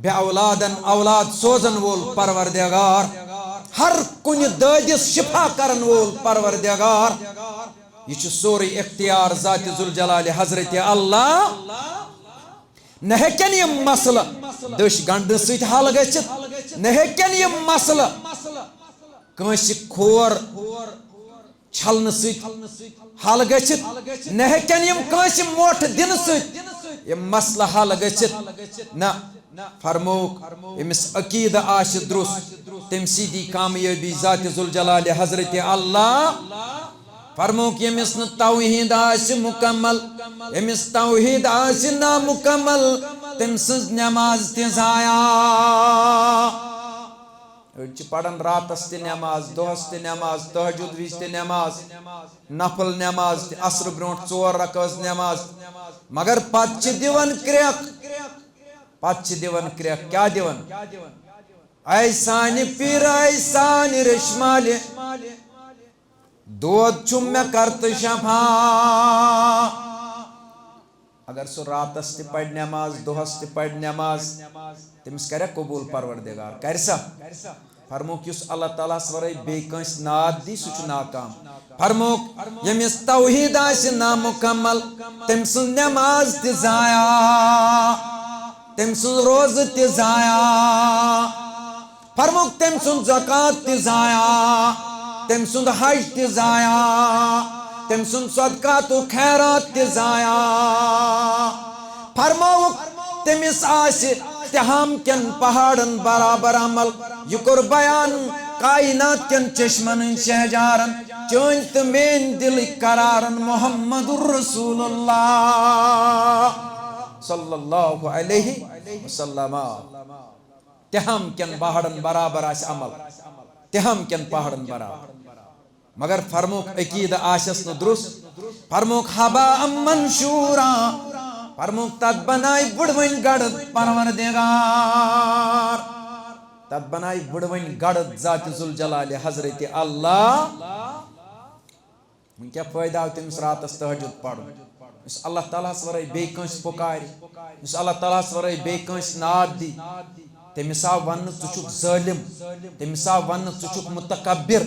بے اولادن اولاد سوزن وول پروردگار ہر کن دادس شفا کرن وول پروردگار یہ سوری اختیار ذات ذوالجلال حضرت اللہ نہ ہیکن یہ مسئلہ دش گنڈ سۭتۍ حل گژھِتھ نہ ہیکن یہ مسئلہ کٲنٛسہِ کھور چھلنہٕ سۭتۍ حل گژھِتھ نہ ہیکن یم کٲنٛسہِ موٹھ دِنہٕ سۭتۍ یہ مسئلہ حل گژھِتھ نہ فرموک یمس عقیدہ آسہِ درست تمسی دی کامیابی ذات ذوالجلال حضرت اللہ فرموک یمس نہ توحید آسہِ مکمل یمس توحید آسہِ نامکمل تم سٕنٛز نماز تہِ ضایع أڑۍ چھِ پران راتس تہِ نماز دۄہس تہِ نماز تہجد وِزِ تہِ نماز نفل نماز تہِ عصر برونٛٹھ 4 رکٲژ نماز مگر پتہٕ چھِ دِوان کرٛٮ۪کھ پتہٕ چھِ دِوان کرٛٮ۪کھ کیٛاہ دِوان اے سانہِ پیٖر اے سانہِ ریٚشمالہِ دود چھُم مےٚ کر تہٕ شفا اگر سُہ راتس تہِ پرِ نماز دۄہس تہِ پرِ نماز تٔمِس کریا قبوٗل پروردگار کرِ سا فرموک یُس اللہ تعالیٰ ہس ورٲے بیٚیہِ کٲنٛسہِ ناد دی سُہ چھُ ناکام فرموک ییٚمِس توحیٖد آسہِ نامُکمل تٔمۍ سٕنٛز نماز تہِ ضایع تٔمۍ سٕنٛز روزٕ تہِ ضایع فرموک تٔمۍ سُنٛد زکات تہِ ضایع تٔمۍ سُنٛد حج تہِ ضایع تٔمۍ سُنٛد صدقات و خیرات تہِ ضایع فرموک تٔمِس آسہِ تہام کٮ۪ن پہاڑن برابر عمل یہ کوٚر بیان کائنات کٮ۪ن چشمن ہٕنٛدۍ شہجارن چٲنۍ تہٕ میٛٲنۍ دلٕکۍ قرارن محمد رسول اللہ صلی اللہ علیہ وسلم تہام کٮ۪ن پہاڑن برابر آسہِ عمل تہام کٮ۪ن پہاڑن برابر مگر فرموک عقیدہ آسٮ۪س نہٕ درست فرموک حبا منشورا فرموک تت بنائے بڑوٕنۍ گڑد پروردگار تت بنائے بڑوٕنۍ گڑد ذات ذوالجلال حضرت اللہ وۄنۍ کیٛاہ فٲیدٕ آو تٔمِس راتس تہجد پرُن یُس اللہ تعالیٰ ہس ورٲے بیٚیہِ کٲنٛسہِ پُکارِ یُس اللہ تعالیٰ ہس ورٲے بیٚیہِ کٲنٛسہِ ناد دی تٔمِس آو وننہٕ ژٕ چھُکھ ظٲلِم تٔمِس آو وننہٕ ژٕ چھُکھ متکبر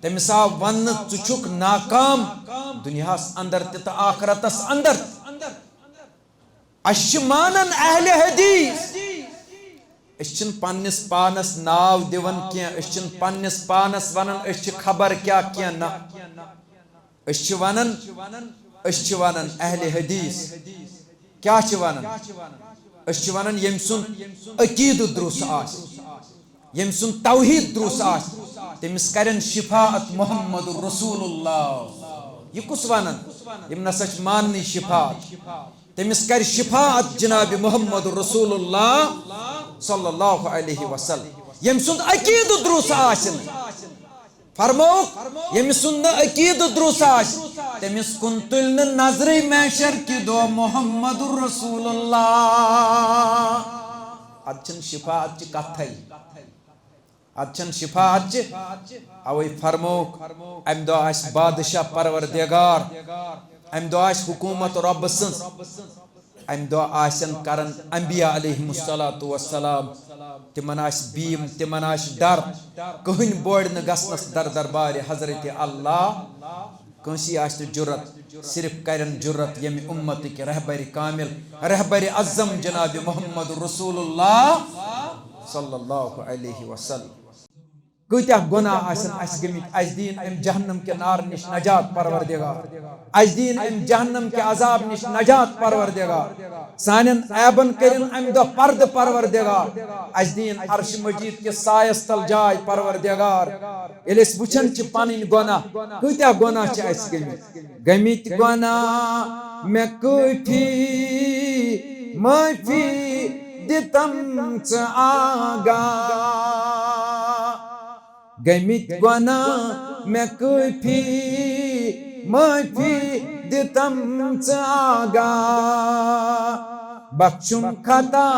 تٔمِس آو وننہٕ ژٕ چھُکھ ناکام دُنیاہس اندر تہِ تہٕ آخرتس اندر أسۍ چھِ مانان اہلِ حدیث أسۍ چھِنہٕ پننِس پانس ناو دِوان کینٛہہ أسۍ چھِنہٕ پننِس پانس ونان أسۍ چھِ خبر کیٛاہ کینٛہہ نہ أسۍ چھِ ونان اہلِ حدیث کیٛاہ چھِ ونان أسۍ چھِ ونان ییٚمہِ سُنٛد عقیدٕ درست آسہِ ییٚمہِ سُنٛد توحیٖد درست آسہِ تٔمِس کرن شفاعت محمد رسول اللہ یہ کُس ونان یِم نسا چھِ ماننٕے شفاعت تٔمِس کرِ شفاعت جناب محمد رسول اللہ صلی اللہ علیہ وسلم ییٚمہِ سُنٛد عقیدٕ درست آسہِ نہٕ فرموک ییٚمہِ سُنٛد نہٕ عقیدٕ درست آسہِ تٔمِس کُن تُلہِ نہٕ نظرٕے محشر کہِ دۄہ محمد رسول اللہ ادٕ چھنہٕ شفاعت چہِ کتھے ادٕ چھنہٕ شفاعت چہِ اوے فرموک امہِ دۄہ آسہِ بادشاہ پروردگار امہِ دۄہ آسہِ حکوٗمت رۄبہٕ سٕنٛز امہِ دۄہ آسن کرن انبیاء علیہم الصلاۃ والسلام تمن آسہِ بیٖم تمن آسہِ ڈر کٕہٕنۍ بورِ نہٕ گژھنس دربارِ حضرت اللہ کٲنٛسی آسہِ نہٕ جُرت صرف کرن جُرت ییٚمہِ اُمتٕکۍ رہبر کامل رہبر اعظم جناب محمد رسول اللہ صلی اللہ علیہ وسلم کۭتیاہ گۄناہ آسن اَسہِ گٔمٕتۍ اَسہِ دِیِن اَمہِ جہنم کہِ نارٕ نِش نجات پروردگار اَسہِ دِیِن اَمہِ جہنم کہِ عذاب نِش نجات پروردگار سانٮ۪ن عیبن کٔرِن اَمہِ دۄہ پردٕ پروردگار اَسہِ دِیِن عرشِ مجیٖد کِس سایس تل جاے پروردگار ییٚلہِ أسۍ وٕچھان چھِ پنٕنۍ گۄناہ کۭتیاہ گۄناہ چھِ اَسہِ گٔمٕتۍ گۄناہ مےٚ کٲفی معٲفی دِتم ژٕ آگاہ گٔمٕتۍ گۄناہ مےٚ کٲفی معٲفی دِتم ژٕ آگاہ بخشُم خطا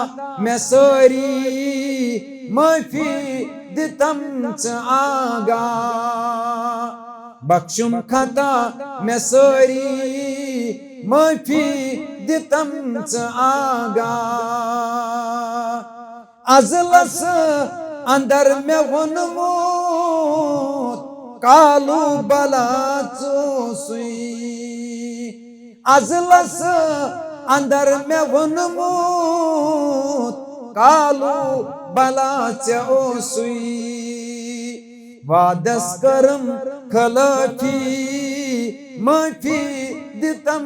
مےٚ سٲری معٲفی دِتم ژٕ آگاہ بخشُم خطا مےٚ سٲری معٲفی دِتم ژٕ آگاہ ازلس اندر میں ونموت کالو بلا ژوسُے ازلس اندر میں ونموت کالو بلا ژوسُے وعدس کرم خلافی معافی دتم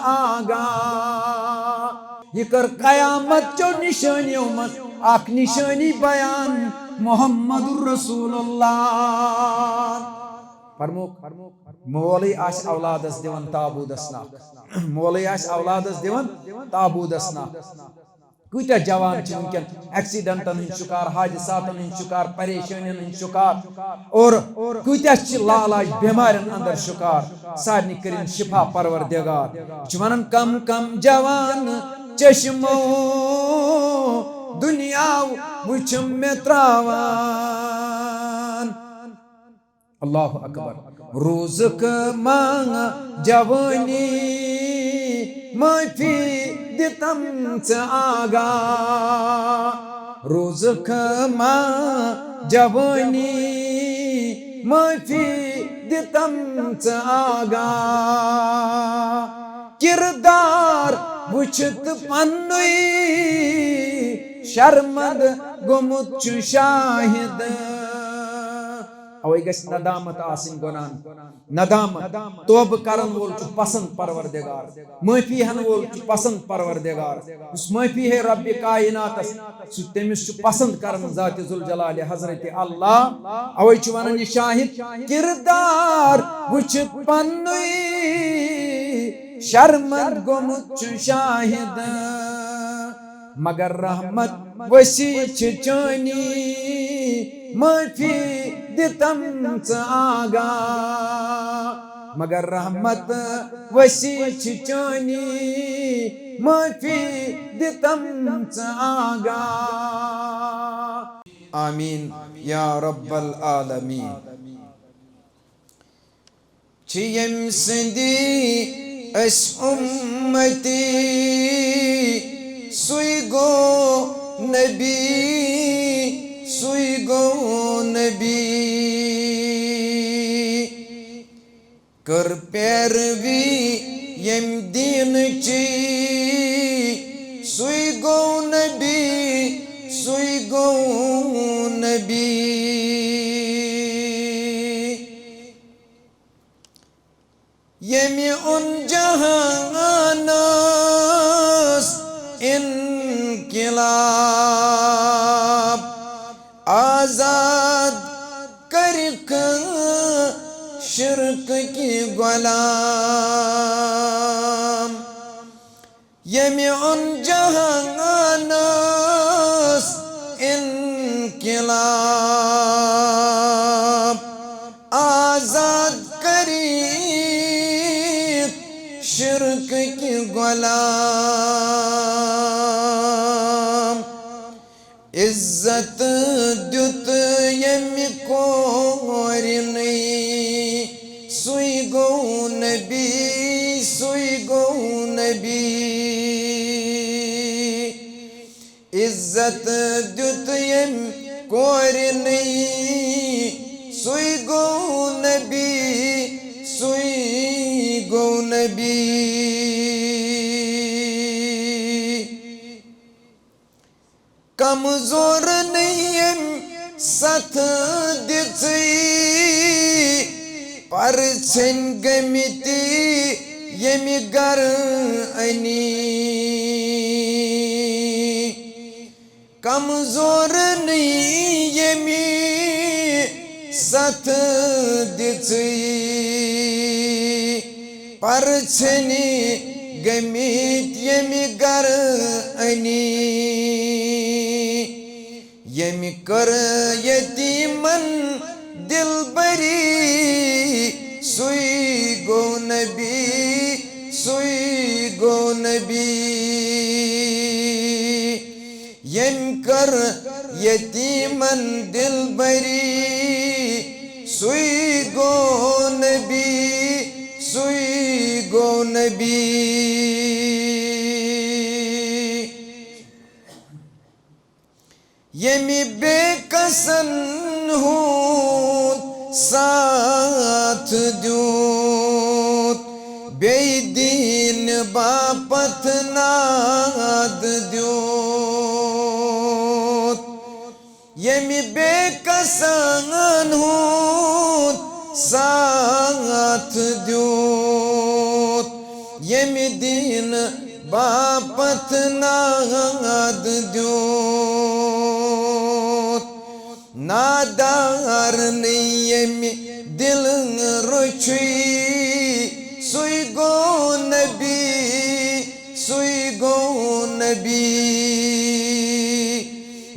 آگاہ یہ کر قیامت چو نشانیوں من اک نشانی بیان محمد رسول اللہ فرموک مولی آس اولادس دیون تابودس ناک مولی آس اولادس دیون تابودس ناک کتیا جوان چھ ونکن ایکسیڈنٹن ہند شکار حادثاتن ہند شکار پریشانین ہند شکار اور کتیا چھ لالاج بیمارین اندر شکار سارنی کرن شفا پروردگار چھ ونن کم کم جوان چشمو دنیا وچھم میں تراوان اللہ اکبر روزک مانگ جوانی معافی دتم آگاہ روزک مانگ جوانی معافی دتم آگاہ کردار وچھت پنوی شرمند گمت چھ شاہد اوے گژھِ ندامت آسن گناہن ندامت توبہ کرن وول چھ پسند پروردگار معافی ہن وول چھ پسند پروردگار اس معافی ہے رب کائنات سہ تمس چھ پسند کرن ذات ذوالجلال حضرت اللہ اوے چھ ونن یہ شاہد کردار وچھت پنوی شرمند گمت چھ شاہد مگر رحمت وسیع چھ چانی معافی دتم آگاہ مگر رحمت وسیع چھ چانی معافی دتم آگاہ آمین یا رب العالمین چھ یم سندی اس امتی سوئی گو نبی سوئی گو نبی کر پیروی یم دین چی سوئی گو نبی سوئی گو نبی یمی ان جہانس انقلاب آزاد کرک شرک کی غلام یمی ان جہانس انقلاب آزاد شرک کی غلام عزت دیت یمی کورنی سوئی گو نبی سوئی گو نبی عزت دیت یمی کورنی سوئی گو نبی سوئی گو نبی کمزور نیم ست دچی پرچن گمیتی یمی گر انی کمزور نیمی ست دچی پرچنی گمیت یمی گر انی یمی کر یتیمن دل بری سوئی گو نبی سوئی گو نبی یم کر یتیمن دل بری سوئی گو نبی سوئی گو نبی یمی بے کسن ہون ساتھ دیوت بے دین باپت ناد دیوت یمی بے کسن ہون ساتھ دیوت یمی دین باپت ناد دیوت نادار نیمی دل رچی سوی گو نبی سوی گو نبی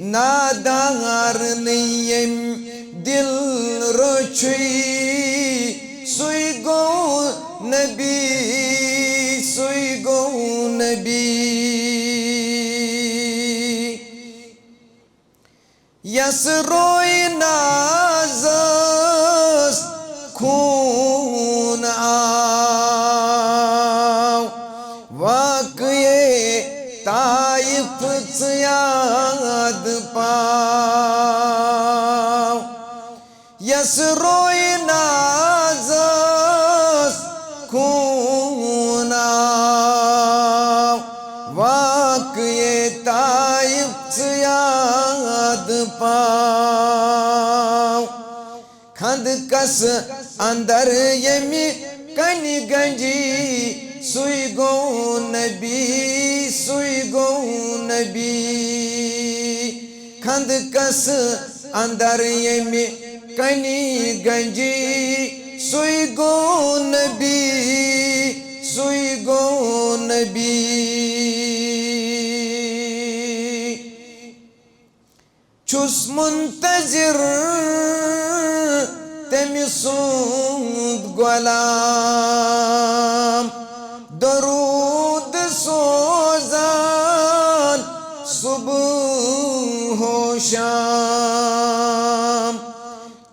نادار نیمی دل رچی سوی گو نبی سوی گو نبی یس روی نازس خون آو واقعی طائف یاد پاو یس روی نازس خون آو واقعی طائف یاد پاو کھند کس اندر یمی کنی گنجی سوی گو نبی سوی گو نبی کھند کس اندر یمی کنی گنجی سوی گو نبی سوی گو نبی چھس منتظر تمی سوند غلام درود سوزان صبح و شام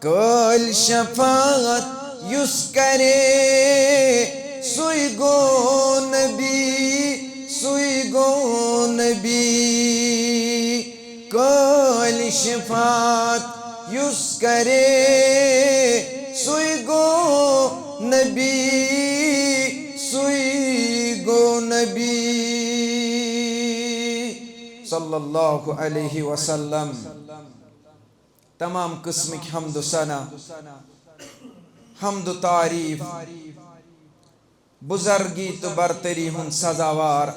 کل شفاعت یس کرے سوی گو نبی سوی گو نبی کل شفاعت یس کرے سوی گو نبی سوی گو نبی صلی اللہ علیہ وسلم تمام قسمک حمد و ثنا حمد و تعریف بزرگی تو برتری ہن سزاوار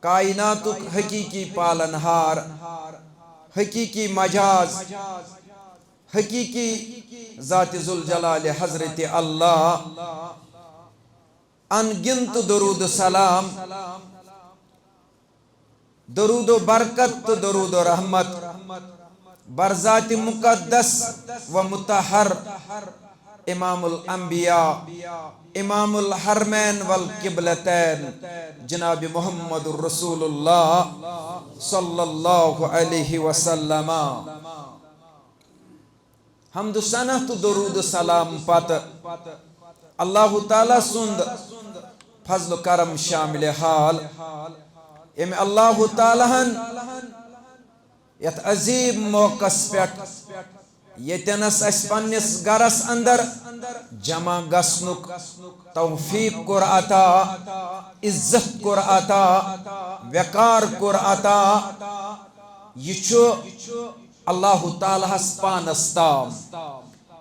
کائناتک حقیقی پالنہار حقیقی مجاز حقیقی ذات ذوالجلال حضرت اللہ انگنت درود سلام درود و برکت درود و رحمت برذات مقدس و مطہر امام الانبیاء امام الحرمین والقبلتین جناب محمد الرسول اللہ صلی اللہ علیہ وسلم حمد و ثنا تو درود و سلام پت اللہ تعالیٰ سند فضل و کرم شامل حال ام اللہ تعالیٰ یت عظیم موقع پیٹ یتنس اس پنس گرس اندر جمع گسنک توفیق کر عطا عزت کر عطا وقار کر عطا یہ اللہ تعالیٰ پانس تام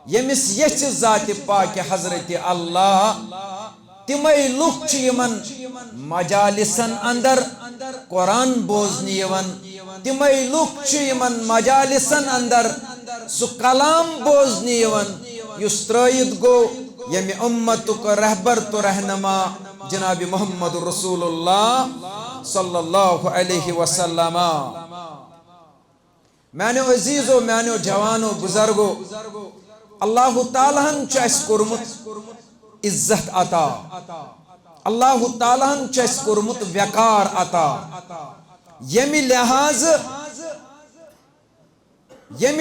یمس یچ ذات پاک حضرت اللہ تمے لوک یمن مجالسن اندر قرآن بوزنی یون تمے لوک یمن مجالسن اندر سو کلام بوزنی یون یس ترائید گو یمی امتک رہبر تو رہنما جناب محمد رسول اللہ صلی اللہ علیہ وسلم میانو عزیزو میانو جوانو بزرگو اللہ تعالیٰ چاس کرمت عزت عطا اللہ تعالیٰ چاس کرمت وقار عطا یمی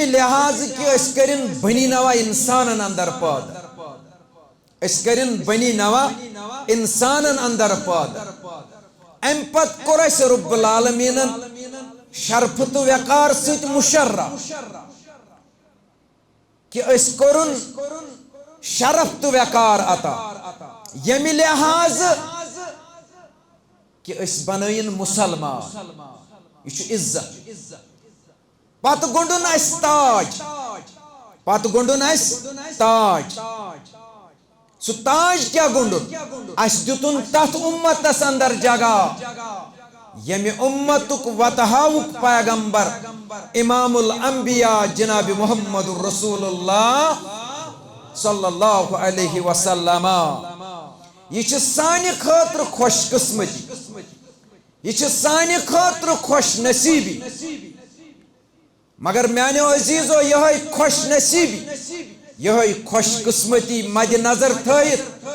لحاظ کہ اس کرن بنی نوا انسانن اندر پاد اس کرن بنی نوا انسانن اندر پاد ام پت کور اس رب العالمین شرف تو وقار ست مشرف کہ اس کرن شرف تو وقار عطا یمی لحاظ کہ اس بنائن مسلمان یہ عزت پت گنڈن اس تاج پت گنڈن اس تاج سو تاج کیا گنڈن اس دیتن تحت امتس اندر جگہ یمی امتک وطہاوک پیغمبر امام الانبیاء جناب محمد رسول اللہ صلی اللہ علیہ وسلم یہ سانہ خاطر خوش قسمتی یہ سانہ خاطر خوش نصیبی مگر میانو عزیزو یہ خوش نصیبی یہ خوش قسمتی مد نظر تھائت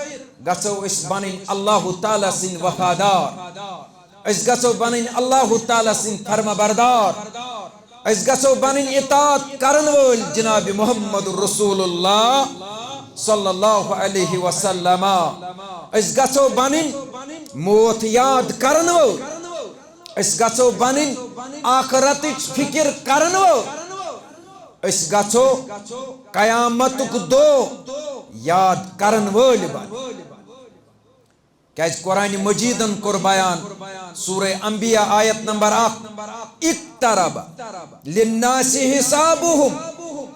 گژھو اس بنن اللہ تعالی سن وفادار اس گژھو بنن اللہ تعالی سن فرما بردار اس گژھو بنن اطاعت کرن وول جناب محمد رسول اللہ صلی اللہ علیہ وسلم اس گژھو بنن موت یاد کرن وول اس گژھو بنن آخرتچ فکر کرن وول اس گژھو قیامتک دو یاد کرن وول بن کیاز قرآن مجیدن کور بیان سورہ انبیاء آیت نمبر 1 اقترب للناس حسابهم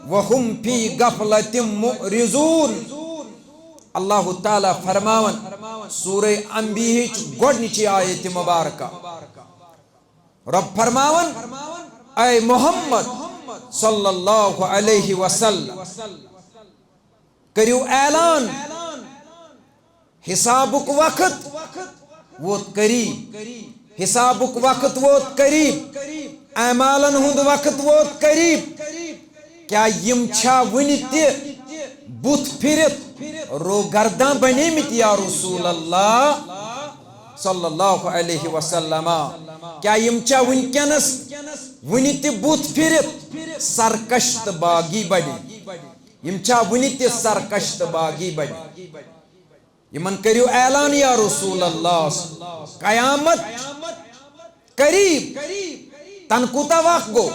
وهم فی غفلۃ معرضون اللہ تعالی فرماون سورہ انبیاء گۄڈنِچی آیت مبارکہ رب فرماون اے محمد صلی اللہ علیہ وسلم کریو اعلان حسابک وقت ووت قریب حسابک وقت ووت قریب اعمالن ہند وقت ووت قریب کیا یم چھا ونی تہ بت پھرت رو گرداں بنیمت یا رسول اللہ صلی اللہ علیہ وسلم کیا یم چھا ونکینس ونی تہ بت پھرت سرکشت باغی بنی یم چھا ونی تہ سرکشت باغی بنی یمن کریو اعلان یا رسول اللہ قیامت قریب تن کوتا وقت گو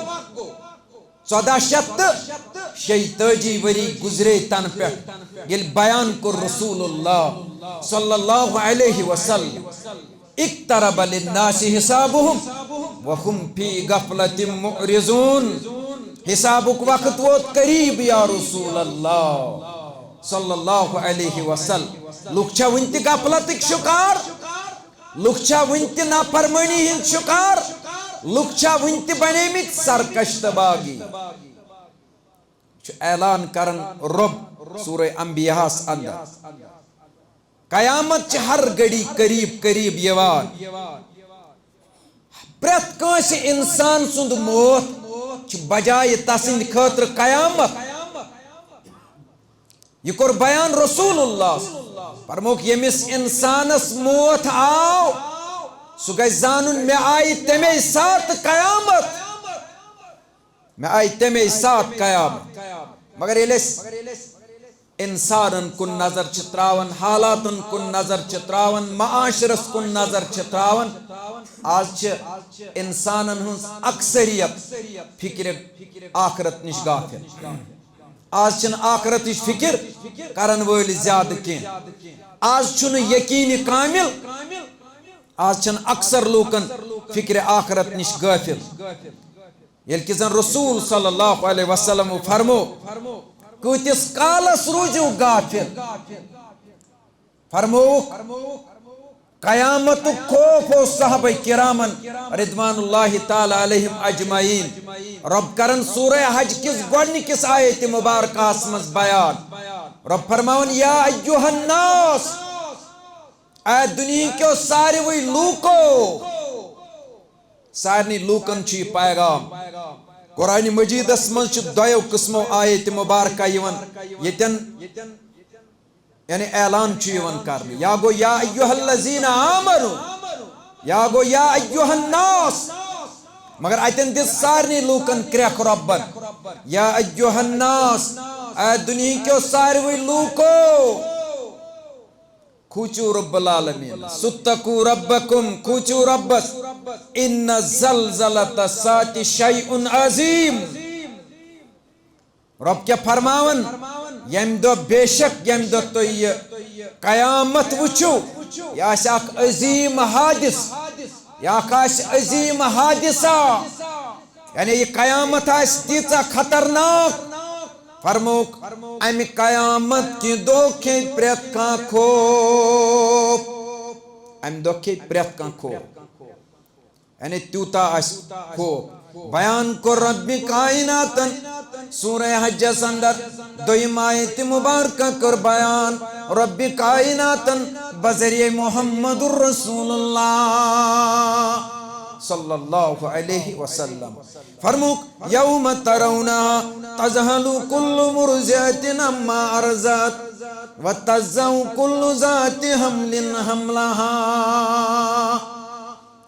1436 وری گزرے تن پہ یل بیان کر رسول اللہ صلی اللہ علیہ وسلم اقترب للناس حسابهم وهم فی غفلۃ معرضون حسابک وقت ووت قریب یا رسول اللہ صلی اللہ علیہ وسلم لوگ چھا ونتی غفلتک شکار لوگ چھا ونتی نافرمانی ہند شکار لوگ چھا ونتی بنیمت سرکشت باغی اعلان کرن رب سورہ انبیاء اندر قیامت چھ ہر گڑی قریب قریب یوان پرت کانس انسان سند موت چھ بجائے تسند خاطر قیامت یہ کور بیان رسول اللہ فرموک یمس انسانس موت آو سو گئی زانن میں آئی تمے ساتھ قیامت میں آئی تمے ساتھ قیامت مگر یہ انسانن کن نظر چتراون حالاتن کن نظر چتراون معاشرس کن نظر چتراون آج چھ انسانن ہنس اکثریت فکر آخرت نش غافل آج چھن آخرتش فکر کرن وول زیادہ کی آج چھن یقین کامل آج چھن اکثر لوکن فکر آخرت نش غافل یل کہ زن رسول صلی اللہ علیہ وسلم فرمو کتس کالس روزو غافل فرمو قیامت خوف و صحابہ کرامن رضوان اللہ تعالی علیہم اجمعین رب کرن سورہ حج کس گوڑنی کس آیت مبارکہ اسمز بیان رب فرماؤن یا ایوہ الناس اے دنیا کیوں سارے وہی لوکو سارنی لوکن چی پیغام قرآن مجید اسمن چھ دویو قسمو آیت مبارکہ یتن یعنی اعلان چیون کرنے یا گو یا ایوہ الذین آمنو یا گو یا ایوہ الناس مگر ایتن دس سارنی لوکن کریک ربن یا ایوہ الناس اے دنیا کیو ساروی لوکو کھوچو رب العالمین ستقو ربکم کھوچو ربس ان زلزلۃ الساعۃ شیء عظیم رب کیا فرماون یم دو بے شک یم دو تو یہ قیامت وچھو یہ آسہِ اکھ عظیم حادث یہ اکھ آسہِ عظیم حادثہ یعنی یہ قیامت آسہِ تیٖژاہ خطرناک فرموک امہِ قیامت کی دو کھے پرٛٮ۪تھ کانٛہہ خوف امہِ دۄہ کھے پرٛٮ۪تھ کانٛہہ خوف یعنی تیوٗتاہ آسہِ خوف بیان کوٚر ربِ کائناتن سورہ حجس اندر دویم آیت مبارکہ کر بیان رب کائناتن بذریعہ محمد الرسول اللہ صلی اللہ علیہ وسلم فرموک یوم ترونها تذہل کل مرضعۃ عما ارضعت وتضع کل ذات حمل حملها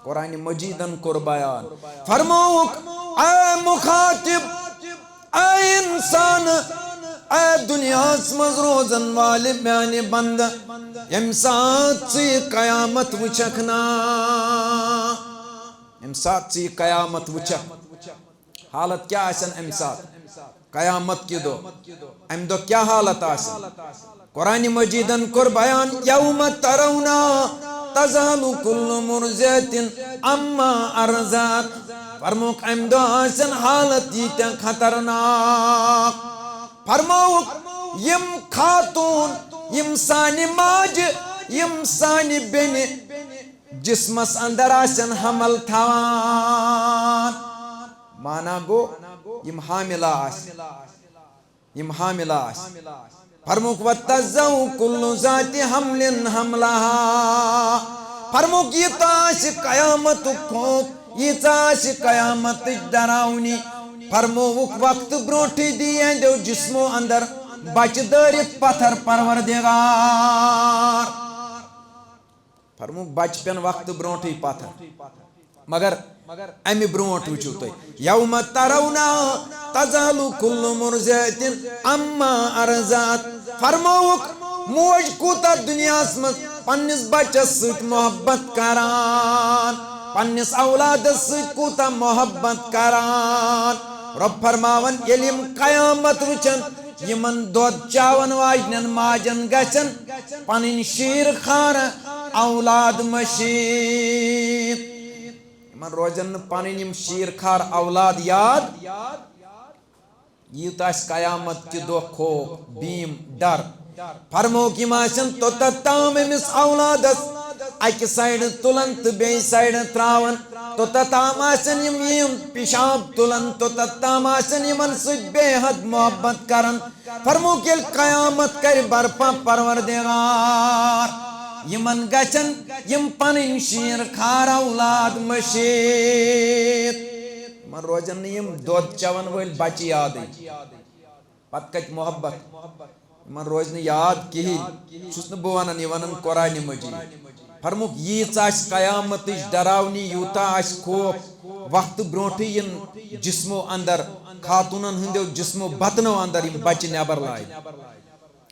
قرآن مجیدن کر بیان فرموک اے مخاطب اے انسان اے دنیا مز روزن والے میانے بند یم سات سی قیامت وچکنا یم سات سی قیامت وچک حالت کیا آسن ام سات قیامت کی دو ام دو کیا حالت آسن قرآن مجیدن کر بیان یوم ترونا تذہل کل مرضعۃ عما ارضعت فرموک ام دو آسن حالت یہ خطرناک فرموک یم خاتون یم سانی ماج یم سانی بین جسمس اندر آسن حمل تھوان مانا گو یم حاملہ آسن یم حاملہ آسن فرموک وَتَضَعُ كُلُّ ذَاتِ حَمْلٍ حَمْلَهَا فرموک یہ تاش قیامت خوف یہ تاش قیامت ڈراونی فرموک وقت برونٹی دیئے دو جسمو اندر بچ دارت پتھر پروردگار فرموک بچ پین وقت برونٹی پتھر مگر امی برونٹ وچھو تو یوم ترونا تذہل کل مرضعۃ عما ارضعت فرموک موج کوتا دنیا اسمت پنس بچس سۭتۍ محبت کران پنس اولادس سۭتۍ کوتا محبت کران رب فرماون ییٚلہِ یِم قیامت وٕچھن یمن دۄد چاون واجنن ماجن گژھن پنٕنۍ شیٖر خار اولاد مشیٖد من روزن پانین یم شیر خار اولاد یاد یہ تاس قیامت کی دو خوف بیم ڈر فرموک یم آسن تو تتام امس اولادس اکی سائیڈ تلن تو بی سائیڈ تراون تو تتام آسن یم پیشاب تلن تو تتام آسن یمن سۭتۍ بے حد محبت کرن فرموک یل قیامت کر برپا پروردگار یمن گچن یم پنن شیر خار اولاد مشید من روزن یم دود چون ول بچ یاد پت کت محبت من روزن یاد کہین چھس نہ بہ ونان یہ ونان قرآن مجید فرموک ییژ آسہِ قیامتٕچ ڈراونی یوٗتاہ آسہِ خوف وقت برونٹھٕے ین جسمو اندر خاتونن ہندیو جسمو بطنو اندر یم بچہ نبر لائن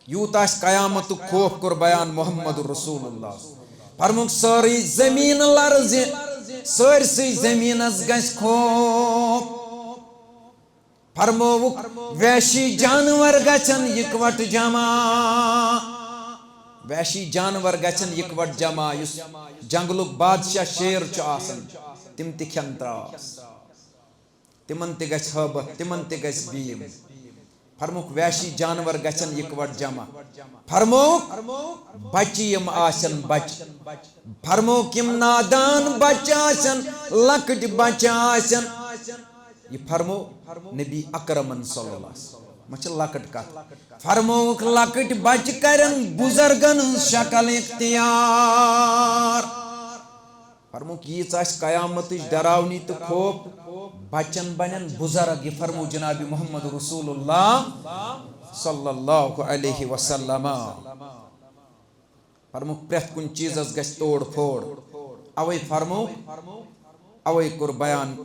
یوٗتاہ آسہِ قیامتُک خوف کوٚر بیان محمد رسول اللہ فرموک سٲرٕے زمیٖن لرزِ سٲرسٕے زمیٖنس گژھِ خوف فرمووُکھ وحشی جانور گژھن یکوٹ جمع وحشی جانور گژھن یکوٹ جمع یُس جنگلُک بادشاہ شیر چھُ آسان تِم تہِ کھٮ۪ن تراس تِمن تہِ گژھِ ہٲبت تِمن تہِ گژھِ بیٖم فرموک وحشی جانور گژھن یکوٹ جمع فرموک بچہ یم آسن بچ فرموک یم نادان بچہ آسن لکٹ بچہ آسن یہ فرمو نبی اکرمن صلی اللہ علیہ وسلم مچھ لکٹ کت فرموک لکٹ بچ کرن بزرگن شکل اختیار فرموک یہ آس قیامت ڈراونی تو خوف بچن بنن بزرگ یہ فرمو جناب محمد رسول اللہ صلی اللہ علیہ وسلم فرموک پرٛٮ۪تھ کُنہِ چیٖزس گژھِ توڑ پھوڑ اوے فرمو اوے کوٚر بیان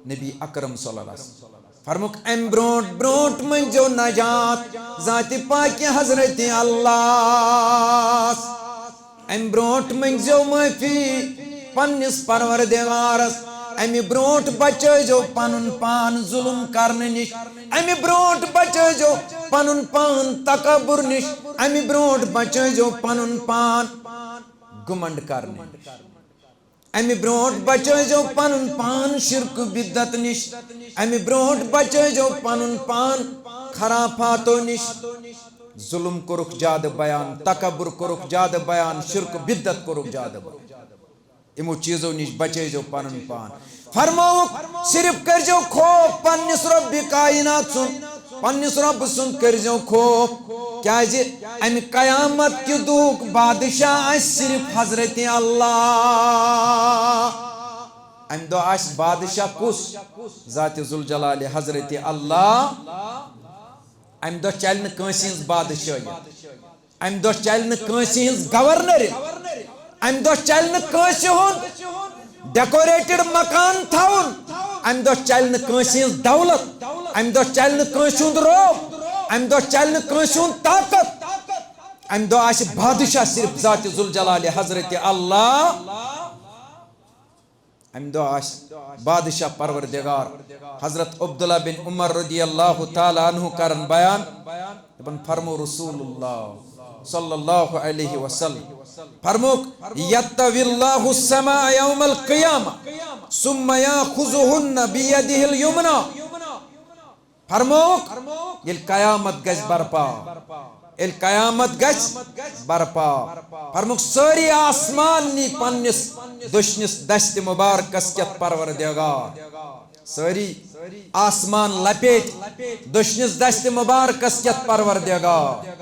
نبی اکرم صلی اللہ علیہ وسلم فرموک ام برونٹ برونٹ منجو نجات ذات پاک حضرت اللہ ام برونٹ منگزو معافی پنس پروردگارس امی برونٹ بچو پنن پان ظلم کرنے نش امی برونٹ بچو پنن پان تکبر نش امی برونٹ بچو پنن پان گمنڈ کرنے امی برونٹ بچو پنن پان شرک بدت نش امی برونٹ بچو پنن پان خرافاتو نش ظلم کرک جاد بیان تکبر کرک جاد بیان شرک بدت کرک جاد بیان امو چیزوں نش بچے جو پنن پان فرماؤ صرف کرجو خوف پنس رب کائنات سن پنس رب سن کرجو خوف کیا جی ام قیامت کی دوک بادشاہ صرف حضرت اللہ ام دو آش بادشاہ کس ذات ذوالجلال حضرت اللہ ام دو چلن کنسینز بادشاہ ام دو چلن کنسینز گورنر ام دو چلن کنسی ہون ڈیکوریٹڈ مکان تھاون ام دو چلن کنسی ہن دولت ام دو چلن کنسی ہن روب ام دو چلن کنسی ہن طاقت ام دو آش بادشاہ صرف ذات ذوالجلال حضرت اللہ ام دو آش بادشاہ پروردگار حضرت عبداللہ بن عمر رضی اللہ تعالی عنہ کرن بیان ابن فرمو رسول اللہ صلی اللہ علیہ وسلم فرموک یتوی اللہ السماء یوم القیامہ ثم یاخذہن بیدہ الیمنا فرموک یہ قیامت گش برپا یہ قیامت گش برپا فرموک ساری آسمان نی پنس دشنس دست مبارکس کیت پروردگار ساری آسمان لپیٹ دشنس دست مبارکس کیت پروردگار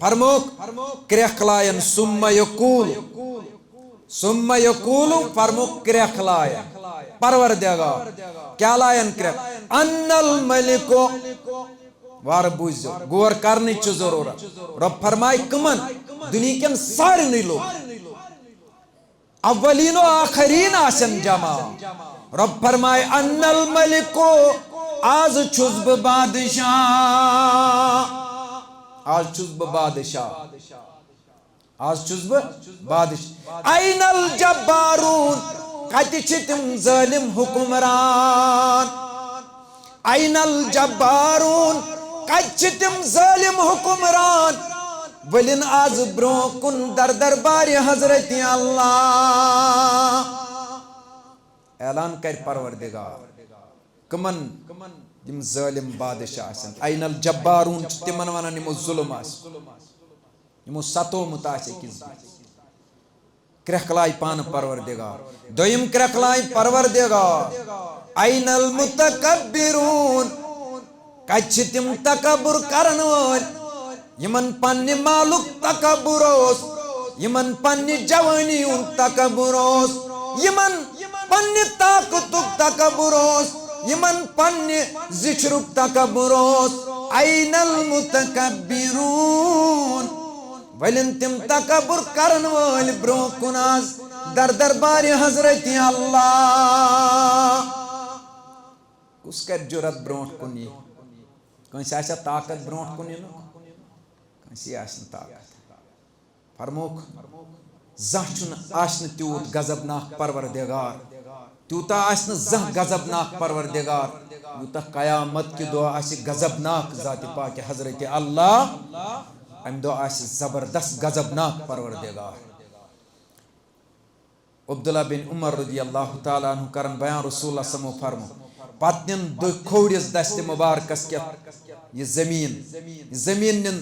فرموک کرخلائن ثم یقول فرموک کرخلائن پروردگار کیا لائن کرخ ان الملکو وار بوزو گور کرنی چھ ضرورت رب فرمائی کمن دنیا کن سارے لوگ اولین و آخرین آسن جمع رب فرمائی ان الملکو آز چھزب بادشاہ آج چھزب بادشاہ آج چھزب بادشاہ این الجبارون کتی چھتم ظالم حکمران این الجبارون کتی چھتم ظالم حکمران ولن آز برون در دربار حضرت اللہ اعلان کر پروردگار کمن یم ظالم بادشاہ آسن این الجبارون تمن ونان یمو ظلم آسن یمو ستو متاسکز کرکلائی پان پروردگار دویم کرکلائی پروردگار این المتکبرون کچھ تم تکبر کرنوال یمن پنی مالک تکبروس یمن پنی جوانی تکبروس یمن پنی طاقتک تکبروس یمن پنی زچرک تکبروس این المتکبرون ولن تم تکبر کرن وال برو کناز در دربار حضرت اللہ کس کر جرت برونٹ کنی کنسی آسا طاقت برونٹ کنی نو کنسی آسن طاقت فرموک زہچن آسن تیوت غضبناک پروردگار تیوتا آسن زہ غضبناک پروردگار یوتا قیامت کی دعا آسی غضبناک ذات پاک حضرت اللہ ام دو آسی زبردست غضبناک پروردگار عبداللہ بن عمر رضی اللہ تعالیٰ عنہ کرن بیان رسول اللہ سمو فرمو پاتنین دو کھوڑیس دست مبارکس کیت یہ زمین نن